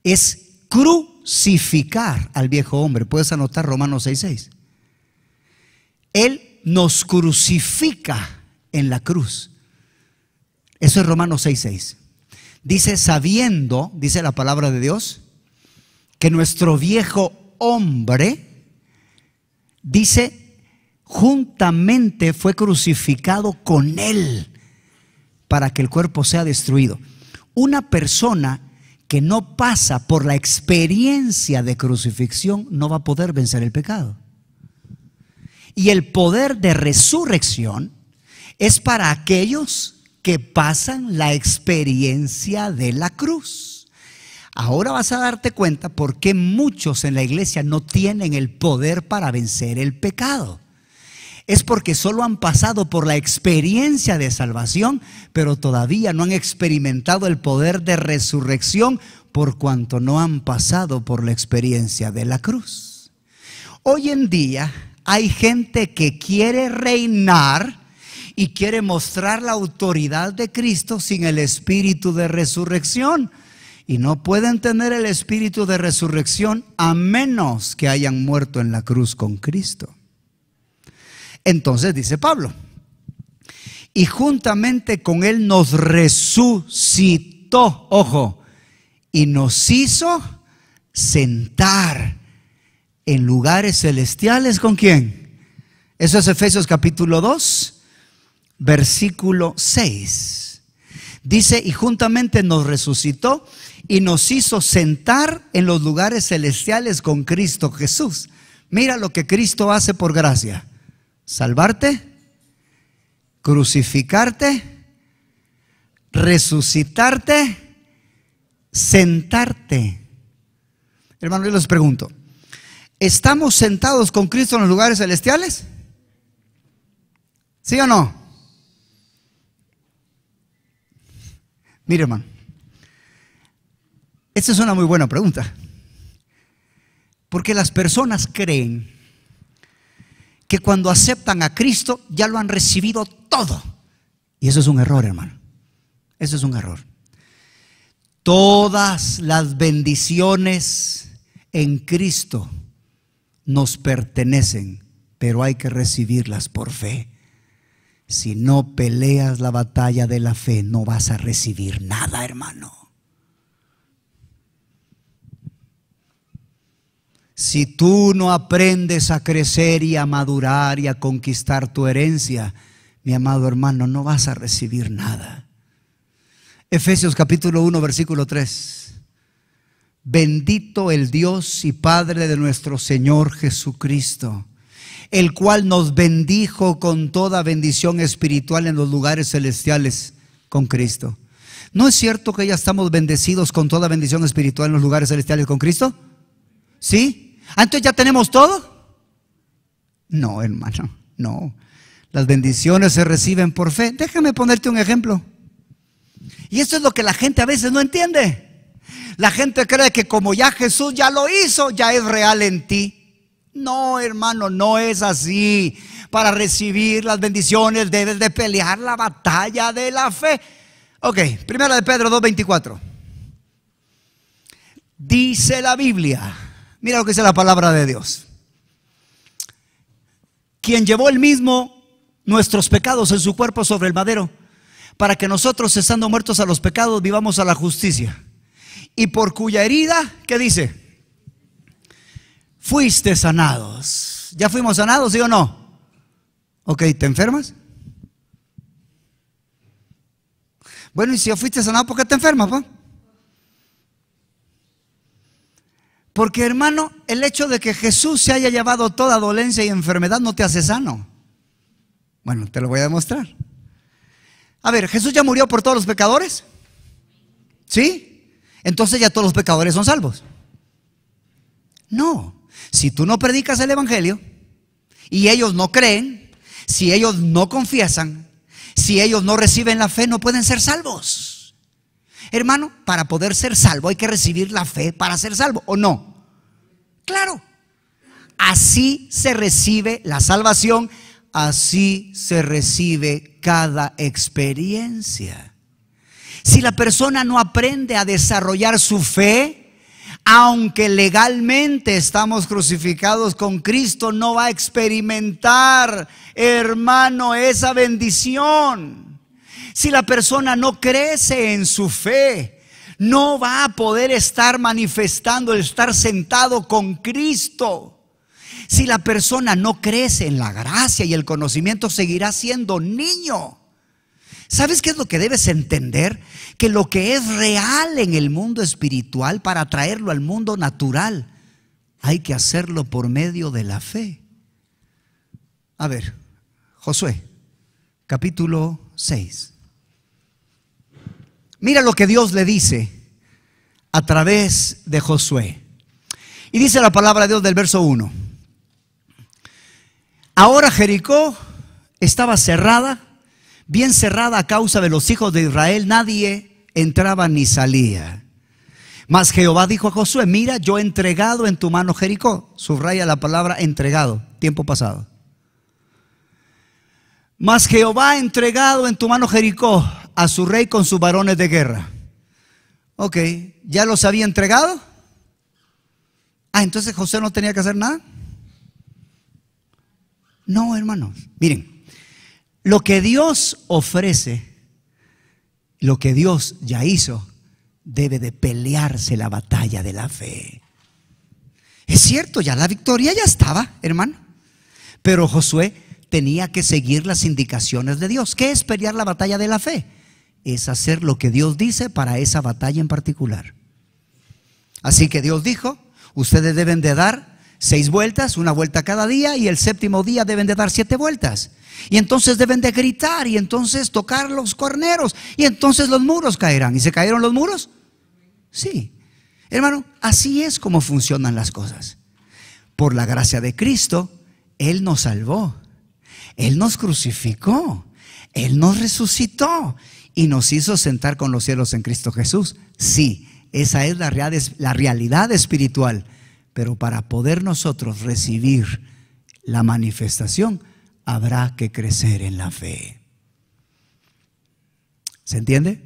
es crucificar al viejo hombre. Puedes anotar Romanos 6:6. Él nos crucifica en la cruz. Eso es Romanos 6:6. Dice, sabiendo, dice la palabra de Dios, que nuestro viejo hombre, dice, juntamente fue crucificado con Él para que el cuerpo sea destruido. Una persona que no pasa por la experiencia de crucifixión no va a poder vencer el pecado. Y el poder de resurrección es para aquellos que pasan la experiencia de la cruz. Ahora vas a darte cuenta por qué muchos en la iglesia no tienen el poder para vencer el pecado. Es porque solo han pasado por la experiencia de salvación, pero todavía no han experimentado el poder de resurrección por cuanto no han pasado por la experiencia de la cruz. Hoy en día hay gente que quiere reinar y quiere mostrar la autoridad de Cristo sin el espíritu de resurrección. Y no pueden tener el espíritu de resurrección a menos que hayan muerto en la cruz con Cristo. Entonces dice Pablo, y juntamente con Él nos resucitó, ojo, y nos hizo sentar en lugares celestiales. ¿Con quién? Eso es Efesios capítulo 2. Versículo 6. Dice, y juntamente nos resucitó y nos hizo sentar en los lugares celestiales con Cristo Jesús. Mira lo que Cristo hace por gracia: salvarte, crucificarte, resucitarte, sentarte. Hermano, yo les pregunto, ¿estamos sentados con Cristo en los lugares celestiales? ¿Sí o no? Mire, hermano, esta es una muy buena pregunta, porque las personas creen que cuando aceptan a Cristo ya lo han recibido todo, y eso es un error, hermano. Eso es un error. Todas las bendiciones en Cristo nos pertenecen, pero hay que recibirlas por fe. Si no peleas la batalla de la fe, no vas a recibir nada, hermano. Si tú no aprendes a crecer y a madurar y a conquistar tu herencia, mi amado hermano, no vas a recibir nada. Efesios capítulo 1, versículo 3. Bendito el Dios y Padre de nuestro Señor Jesucristo, el cual nos bendijo con toda bendición espiritual en los lugares celestiales con Cristo. ¿No es cierto que ya estamos bendecidos con toda bendición espiritual en los lugares celestiales con Cristo? ¿Sí? ¿Entonces ya tenemos todo? No, hermano, no. Las bendiciones se reciben por fe. Déjame ponerte un ejemplo. Y esto es lo que la gente a veces no entiende. La gente cree que como ya Jesús ya lo hizo, ya es real en ti. No, hermano, no es así. Para recibir las bendiciones debes de pelear la batalla de la fe. Ok, primera de Pedro 2:24. Dice la Biblia, mira lo que dice la palabra de Dios: quien llevó él mismo nuestros pecados en su cuerpo sobre el madero, para que nosotros, estando muertos a los pecados, vivamos a la justicia, y por cuya herida, ¿qué dice? Fuiste sanados. ¿Ya fuimos sanados, sí o no? Ok, ¿te enfermas? Bueno, y si ya fuiste sanado, ¿por qué te enfermas, pa? Porque, hermano, el hecho de que Jesús se haya llevado toda dolencia y enfermedad no te hace sano. Bueno, te lo voy a demostrar. A ver, ¿Jesús ya murió por todos los pecadores? ¿Sí? Entonces ya todos los pecadores son salvos. No. Si tú no predicas el evangelio y ellos no creen, si ellos no confiesan, si ellos no reciben la fe, no pueden ser salvos. Hermano, para poder ser salvo hay que recibir la fe para ser salvo, ¿o no? Claro. Así se recibe la salvación, así se recibe cada experiencia. Si la persona no aprende a desarrollar su fe, aunque legalmente estamos crucificados con Cristo, no va a experimentar, hermano, esa bendición. Si la persona no crece en su fe, no va a poder estar manifestando el estar sentado con Cristo. Si la persona no crece en la gracia y el conocimiento, seguirá siendo niño. ¿Sabes qué es lo que debes entender? Que lo que es real en el mundo espiritual, para traerlo al mundo natural, hay que hacerlo por medio de la fe. A ver, Josué, capítulo 6. Mira lo que Dios le dice a través de Josué. Y dice la palabra de Dios del verso 1. Ahora Jericó estaba cerrada, bien cerrada a causa de los hijos de Israel, nadie entraba ni salía. Mas Jehová dijo a Josué: mira, yo he entregado en tu mano Jericó. Subraya la palabra entregado, tiempo pasado. Mas Jehová ha entregado en tu mano Jericó a su rey con sus varones de guerra. Ok, ¿ya los había entregado? Entonces José no tenía que hacer nada. No, hermanos, miren, lo que Dios ofrece, lo que Dios ya hizo, debe de pelearse la batalla de la fe. Es cierto, ya la victoria ya estaba, hermano, pero Josué tenía que seguir las indicaciones de Dios. ¿Qué es pelear la batalla de la fe? Es hacer lo que Dios dice para esa batalla en particular. Así que Dios dijo: ustedes deben de dar 6 vueltas, una vuelta cada día, y el séptimo día deben de dar 7 vueltas. Y entonces deben de gritar, y entonces tocar los cuerneros, y entonces los muros caerán. ¿Y se cayeron los muros? Sí. Hermano, así es como funcionan las cosas. Por la gracia de Cristo, Él nos salvó, Él nos crucificó, Él nos resucitó y nos hizo sentar con los cielos en Cristo Jesús. Sí, esa es la realidad espiritual. Pero para poder nosotros recibir la manifestación, habrá que crecer en la fe. ¿Se entiende?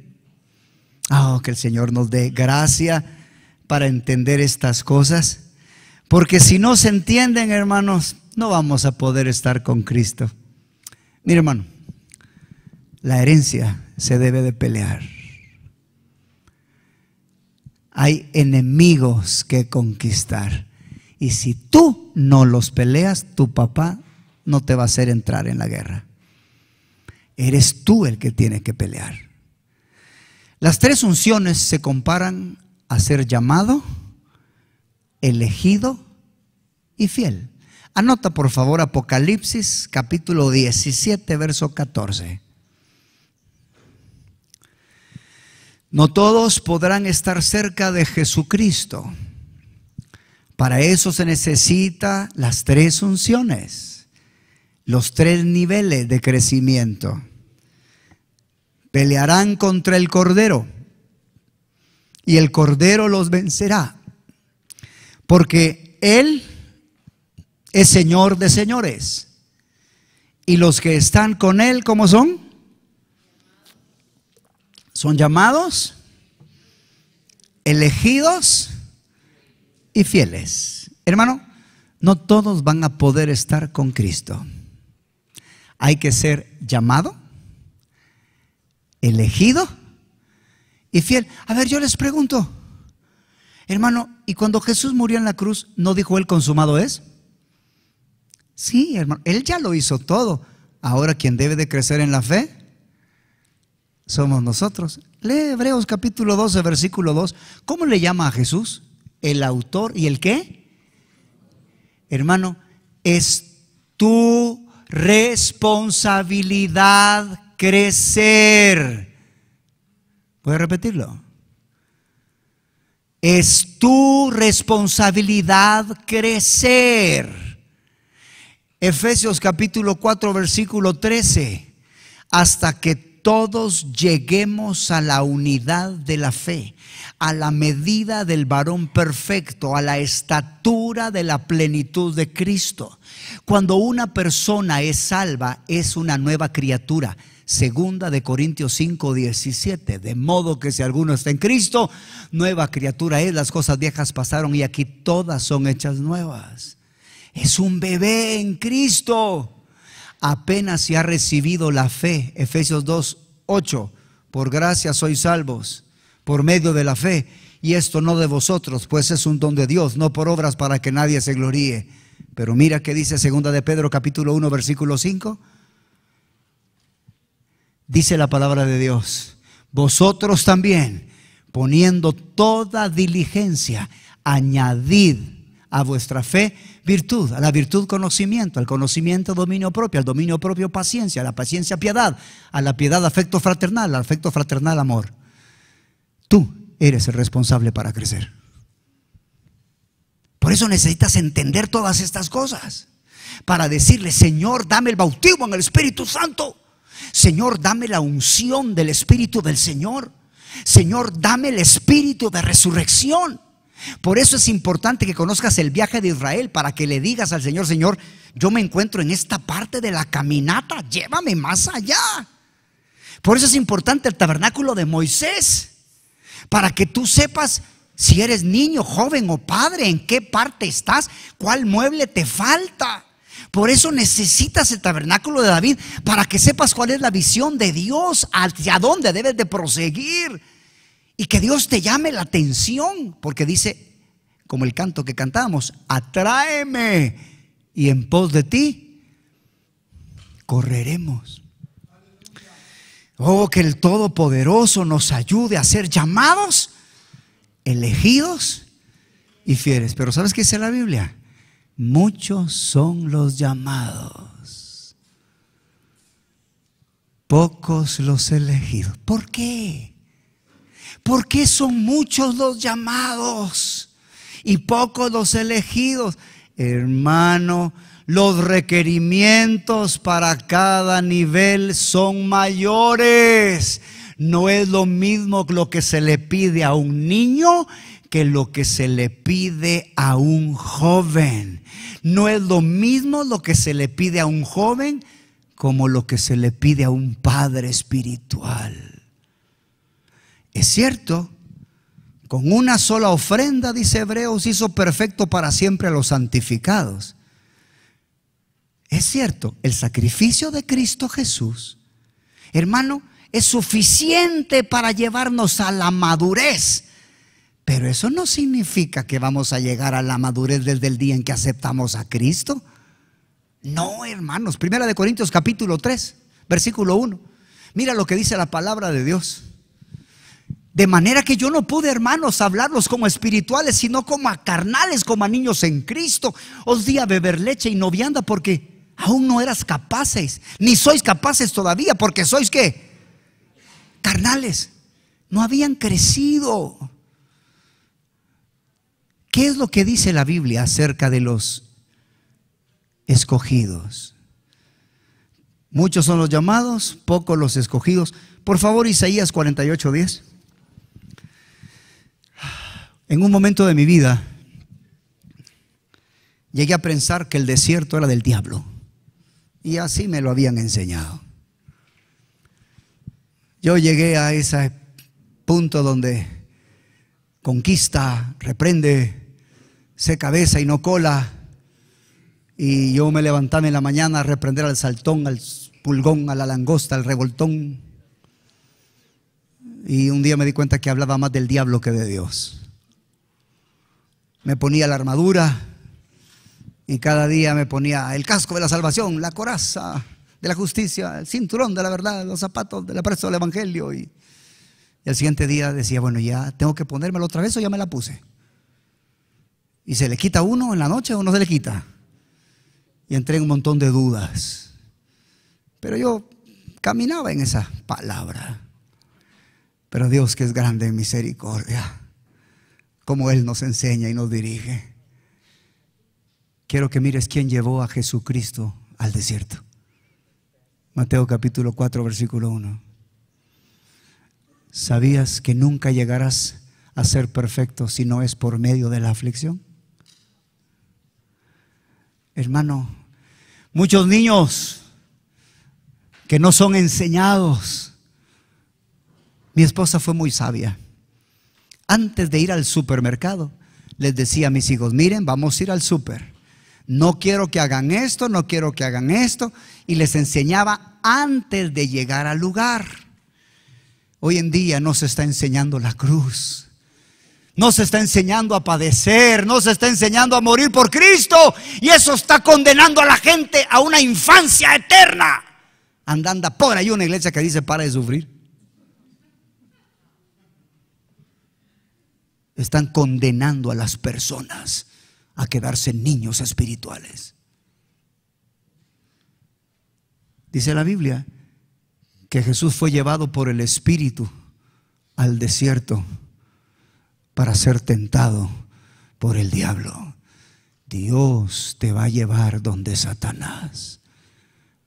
Que el Señor nos dé gracia para entender estas cosas, porque si no se entienden, hermanos, no vamos a poder estar con Cristo. Mire, hermano, la herencia se debe de pelear. Hay enemigos que conquistar, Y si tú no los peleas, tu papá no te va a hacer entrar en la guerra. Eres tú el que tiene que pelear. Las tres unciones se comparan a ser llamado, elegido y fiel. Anota por favor Apocalipsis capítulo 17, verso 14. No todos podrán estar cerca de Jesucristo. Para eso se necesita las tres unciones, los tres niveles de crecimiento. Pelearán contra el Cordero y el Cordero los vencerá, porque Él es Señor de señores y los que están con Él, ¿cómo son? Son llamados, elegidos y fieles. Hermano, no todos van a poder estar con Cristo. Hay que ser llamado, elegido y fiel. A ver, yo les pregunto, hermano, ¿y cuando Jesús murió en la cruz, no dijo Él consumado es? Sí, hermano, Él ya lo hizo todo. Ahora quien debe de crecer en la fe somos nosotros. Lee Hebreos capítulo 12, versículo 2. ¿Cómo le llama a Jesús? El autor y el ¿qué? Hermano, es tu responsabilidad crecer. ¿Puedo repetirlo? Es tu responsabilidad crecer. Efesios capítulo 4, versículo 13. Hasta que todos lleguemos a la unidad de la fe, a la medida del varón perfecto, a la estatura de la plenitud de Cristo. Cuando una persona es salva, es una nueva criatura. Segunda de Corintios 5, 17. De modo que si alguno está en Cristo, nueva criatura es. Las cosas viejas pasaron y aquí todas son hechas nuevas. Es un bebé en Cristo. Apenas si ha recibido la fe. Efesios 2, 8. Por gracia sois salvos por medio de la fe, y esto no de vosotros, pues es un don de Dios, no por obras para que nadie se gloríe. Pero mira que dice segunda de Pedro capítulo 1, versículo 5. Dice la palabra de Dios: vosotros también, poniendo toda diligencia, añadid a vuestra fe virtud, a la virtud conocimiento, al conocimiento dominio propio, al dominio propio paciencia, a la paciencia piedad, a la piedad afecto fraternal, al afecto fraternal amor. Tú eres el responsable para crecer. Por eso necesitas entender todas estas cosas, para decirle: Señor, dame el bautismo en el Espíritu Santo. Señor, dame la unción del Espíritu del Señor. Señor, dame el espíritu de resurrección. Por eso es importante que conozcas el viaje de Israel, para que le digas al Señor: Señor, yo me encuentro en esta parte de la caminata, llévame más allá. Por eso es importante el tabernáculo de Moisés, para que tú sepas si eres niño, joven o padre, en qué parte estás, cuál mueble te falta. Por eso necesitas el tabernáculo de David, para que sepas cuál es la visión de Dios, hacia dónde debes de proseguir, y que Dios te llame la atención, porque dice, como el canto que cantamos: atráeme y en pos de ti correremos. Oh, que el Todopoderoso nos ayude a ser llamados, elegidos y fieles. Pero ¿sabes qué dice la Biblia? Muchos son los llamados, pocos los elegidos. ¿Por qué? ¿Por qué son muchos los llamados y pocos los elegidos? Hermano, los requerimientos para cada nivel son mayores. No es lo mismo lo que se le pide a un niño que lo que se le pide a un joven. No es lo mismo lo que se le pide a un joven como lo que se le pide a un padre espiritual. Es cierto, con una sola ofrenda, dice Hebreos, hizo perfecto para siempre a los santificados. Es cierto, el sacrificio de Cristo Jesús, hermano, es suficiente para llevarnos a la madurez. Pero eso no significa que vamos a llegar a la madurez desde el día en que aceptamos a Cristo. No, hermanos. Primera de Corintios capítulo 3, versículo 1. Mira lo que dice la palabra de Dios. De manera que yo no pude, hermanos, hablarlos como espirituales, sino como a carnales, como a niños en Cristo. Os di a beber leche y no vianda porque aún no eras capaces, ni sois capaces todavía, porque sois ¿qué? Carnales. No habían crecido. ¿Qué es lo que dice la Biblia acerca de los escogidos? Muchos son los llamados, pocos los escogidos. Por favor, Isaías 48:10. En un momento de mi vida llegué a pensar que el desierto era del diablo, y así me lo habían enseñado. Yo llegué a ese punto donde conquista, reprende, sé cabeza y no cola. Y yo me levantaba en la mañana a reprender al saltón, al pulgón, a la langosta, al revoltón. Y un día me di cuenta que hablaba más del diablo que de Dios. Me ponía la armadura y cada día me ponía el casco de la salvación, la coraza de la justicia, el cinturón de la verdad, los zapatos del apresto del evangelio. Y el siguiente día decía, bueno, ya tengo que ponérmelo otra vez o ya me la puse. ¿Y se le quita uno en la noche o no se le quita? Y entré en un montón de dudas. Pero yo caminaba en esa palabra. Pero Dios, que es grande en misericordia, como Él nos enseña y nos dirige. Quiero que mires quién llevó a Jesucristo al desierto. Mateo capítulo 4, versículo 1. ¿Sabías que nunca llegarás a ser perfecto si no es por medio de la aflicción? Hermano, muchos niños que no son enseñados. Mi esposa fue muy sabia. Antes de ir al supermercado, les decía a mis hijos, miren, vamos a ir al súper. No quiero que hagan esto, no quiero que hagan esto. Y les enseñaba antes de llegar al lugar. Hoy en día no se está enseñando la cruz. No se está enseñando a padecer, no se está enseñando a morir por Cristo. Y eso está condenando a la gente a una infancia eterna. Andando por ahí una iglesia que dice para de sufrir. Están condenando a las personas a quedarse niños espirituales. Dice la Biblia que Jesús fue llevado por el Espíritu al desierto para ser tentado por el diablo. Dios te va a llevar donde Satanás,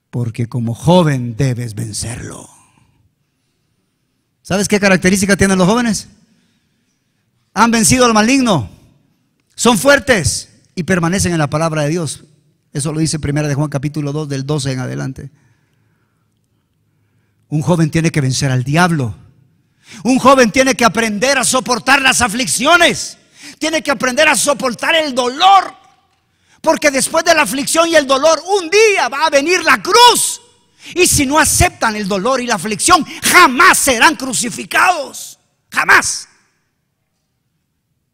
porque como joven debes vencerlo. ¿Sabes qué característica tienen los jóvenes? Han vencido al maligno, son fuertes y permanecen en la palabra de Dios. Eso lo dice 1 de Juan capítulo 2 del 12 en adelante. Un joven tiene que vencer al diablo. Un joven tiene que aprender a soportar las aflicciones. Tiene que aprender a soportar el dolor. Porque después de la aflicción y el dolor, un día va a venir la cruz. Y si no aceptan el dolor y la aflicción, jamás serán crucificados. Jamás.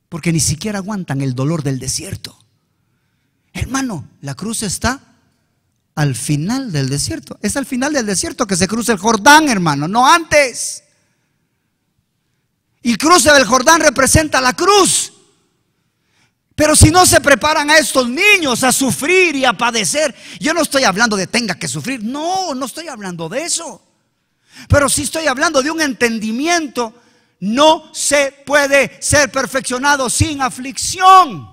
Porque ni siquiera aguantan el dolor del desierto. Hermano, la cruz está al final del desierto. Es al final del desierto que se cruza el Jordán, hermano, no antes. Y el cruce del Jordán representa la cruz. Pero si no se preparan a estos niños a sufrir y a padecer, yo no estoy hablando de tenga que sufrir, no, no estoy hablando de eso. Pero sí estoy hablando de un entendimiento. No se puede ser perfeccionado sin aflicción.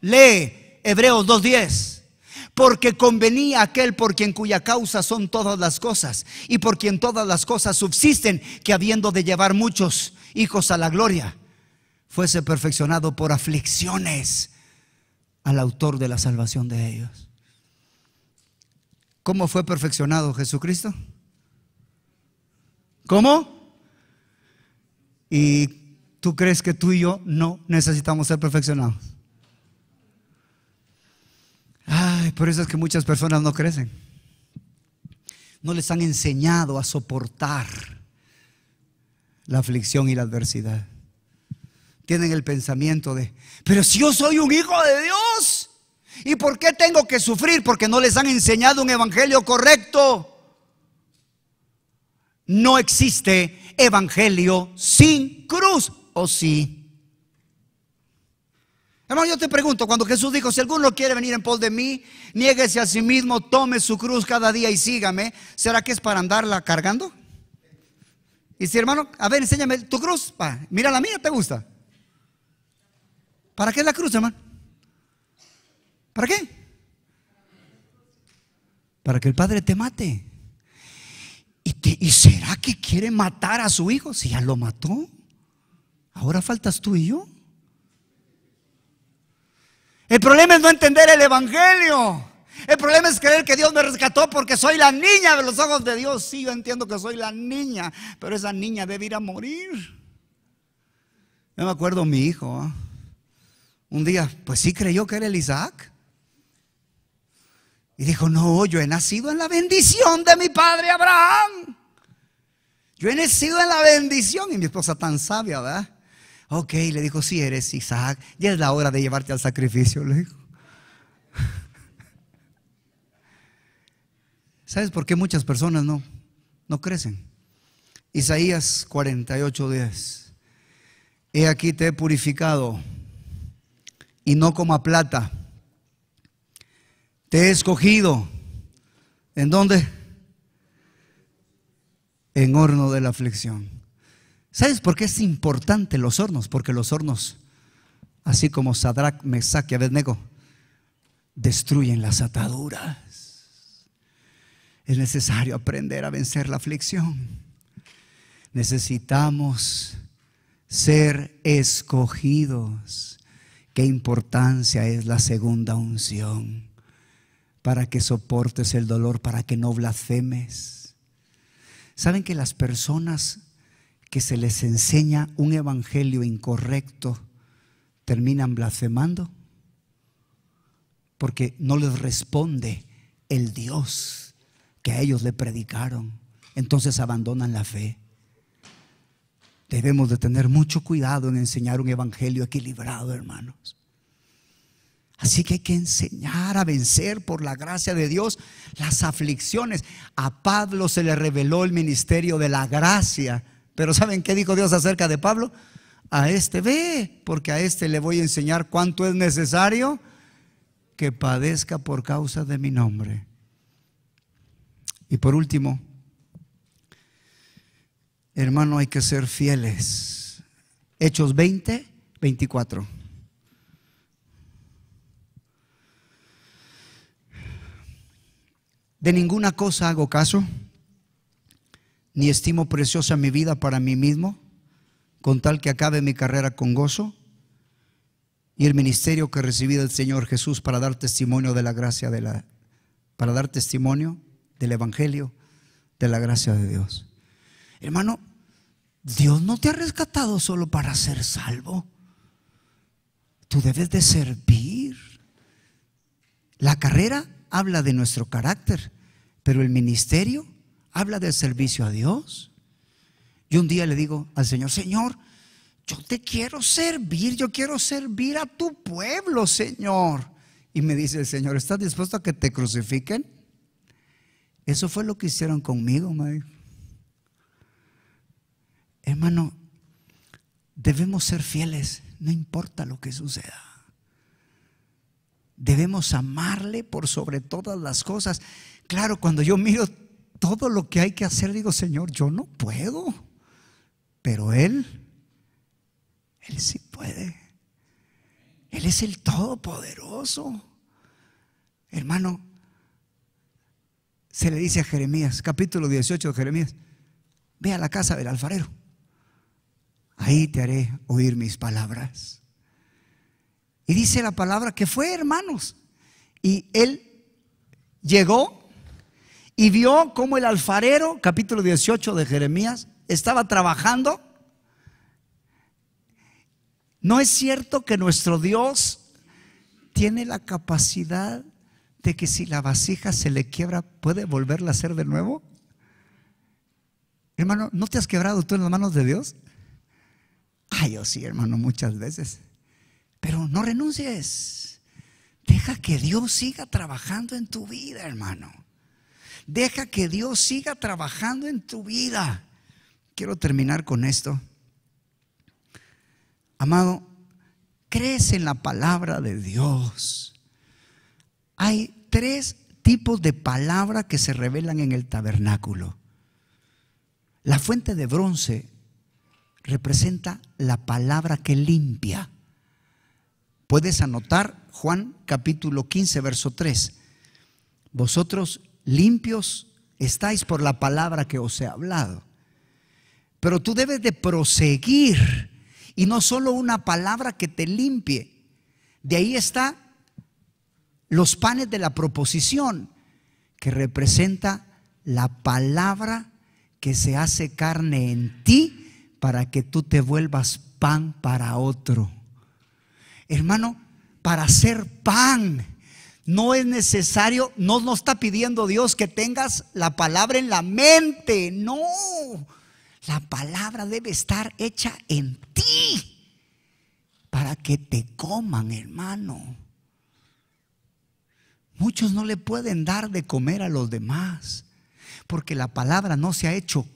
Lee Hebreos 2:10. Porque convenía aquel por quien cuya causa son todas las cosas y por quien todas las cosas subsisten, que habiendo de llevar muchos hijos a la gloria, fuese perfeccionado por aflicciones al autor de la salvación de ellos. ¿Cómo fue perfeccionado Jesucristo? ¿Cómo? ¿Y tú crees que tú y yo no necesitamos ser perfeccionados? Ay, por eso es que muchas personas no crecen. No les han enseñado a soportar la aflicción y la adversidad. tienen el pensamiento de: pero si yo soy un hijo de Dios, ¿y por qué tengo que sufrir? Porque no les han enseñado un evangelio correcto. No existe evangelio sin cruz, ¿o sí? Hermano, yo te pregunto, cuando Jesús dijo: si alguno quiere venir en pos de mí, niéguese a sí mismo, tome su cruz cada día y sígame, ¿será que es para andarla cargando? Y si, hermano, a ver, enséñame tu cruz, mira la mía, ¿te gusta? ¿Para qué es la cruz, hermano? ¿Para qué? Para que el Padre te mate. ¿Y será que quiere matar a su hijo? Si ya lo mató, ahora faltas tú y yo. El problema es no entender el evangelio. El problema es creer que Dios me rescató porque soy la niña de los ojos de Dios. Sí, yo entiendo que soy la niña, pero esa niña debe ir a morir. Yo me acuerdo mi hijo, un día, pues sí creyó que era el Isaac. Y dijo: no, yo he nacido en la bendición de mi padre Abraham. Yo he nacido en la bendición. Y mi esposa tan sabia, ¿verdad? Ok, le dijo: sí eres Isaac, ya es la hora de llevarte al sacrificio, le dijo. ¿Sabes por qué muchas personas no crecen? Isaías 48:10. He aquí te he purificado, y no como a plata. Te he escogido. ¿En dónde? En horno de la aflicción. ¿Sabes por qué es importante los hornos? Porque los hornos, así como Sadrach, Mesach y Abednego, destruyen las ataduras. Es necesario aprender a vencer la aflicción. Necesitamos ser escogidos. Qué importancia es la segunda unción, para que soportes el dolor, para que no blasfemes. ¿Saben que las personas que se les enseña un evangelio incorrecto terminan blasfemando? Porque no les responde el Dios que a ellos le predicaron. Entonces abandonan la fe. Debemos de tener mucho cuidado en enseñar un evangelio equilibrado, hermanos. Así que hay que enseñar a vencer por la gracia de Dios las aflicciones. A Pablo se le reveló el ministerio de la gracia. Pero ¿saben qué dijo Dios acerca de Pablo? A este ve, porque a este le voy a enseñar cuánto es necesario que padezca por causa de mi nombre. Y por último, hermano, hay que ser fieles. Hechos 20:24. De ninguna cosa hago caso, ni estimo preciosa mi vida para mí mismo, con tal que acabe mi carrera con gozo y el ministerio que recibí del Señor Jesús para dar testimonio de la gracia para dar testimonio del evangelio de la gracia de Dios. Hermano, Dios no te ha rescatado solo para ser salvo. Tú debes de servir. La carrera habla de nuestro carácter, pero el ministerio habla del servicio a Dios. Y un día le digo al Señor: Señor, yo te quiero servir, yo quiero servir a tu pueblo, Señor. Y me dice el Señor: ¿estás dispuesto a que te crucifiquen? Eso fue lo que hicieron conmigo, me dijo. Hermano, debemos ser fieles, no importa lo que suceda. Debemos amarle por sobre todas las cosas. Claro, cuando yo miro todo lo que hay que hacer, digo: Señor, yo no puedo, pero Él sí puede. Él es el Todopoderoso. Hermano, se le dice a Jeremías, capítulo 18 de Jeremías: ve a la casa del alfarero, ahí te haré oír mis palabras. Y dice la palabra que fue, hermanos, y él llegó y vio cómo el alfarero, capítulo 18 de Jeremías, estaba trabajando. ¿No es cierto que nuestro Dios tiene la capacidad de que si la vasija se le quiebra, puede volverla a hacer de nuevo? Hermano, ¿no te has quebrado tú en las manos de Dios? Ay, yo sí, hermano, muchas veces. Pero no renuncies. Deja que Dios siga trabajando en tu vida, hermano. Deja que Dios siga trabajando en tu vida. Quiero terminar con esto. Amado, crees en la palabra de Dios. Hay 3 tipos de palabra que se revelan en el tabernáculo. La fuente de bronce representa la palabra que limpia. Puedes anotar Juan capítulo 15, verso 3. Vosotros limpios estáis por la palabra que os he hablado. Pero tú debes de proseguir, y no solo una palabra que te limpie. De ahí está los panes de la proposición, que representa la palabra que se hace carne en ti para que tú te vuelvas pan para otro. Hermano, para hacer pan no es necesario, no nos está pidiendo Dios que tengas la palabra en la mente. No, la palabra debe estar hecha en ti para que te coman, hermano. Muchos no le pueden dar de comer a los demás porque la palabra no se ha hecho carne.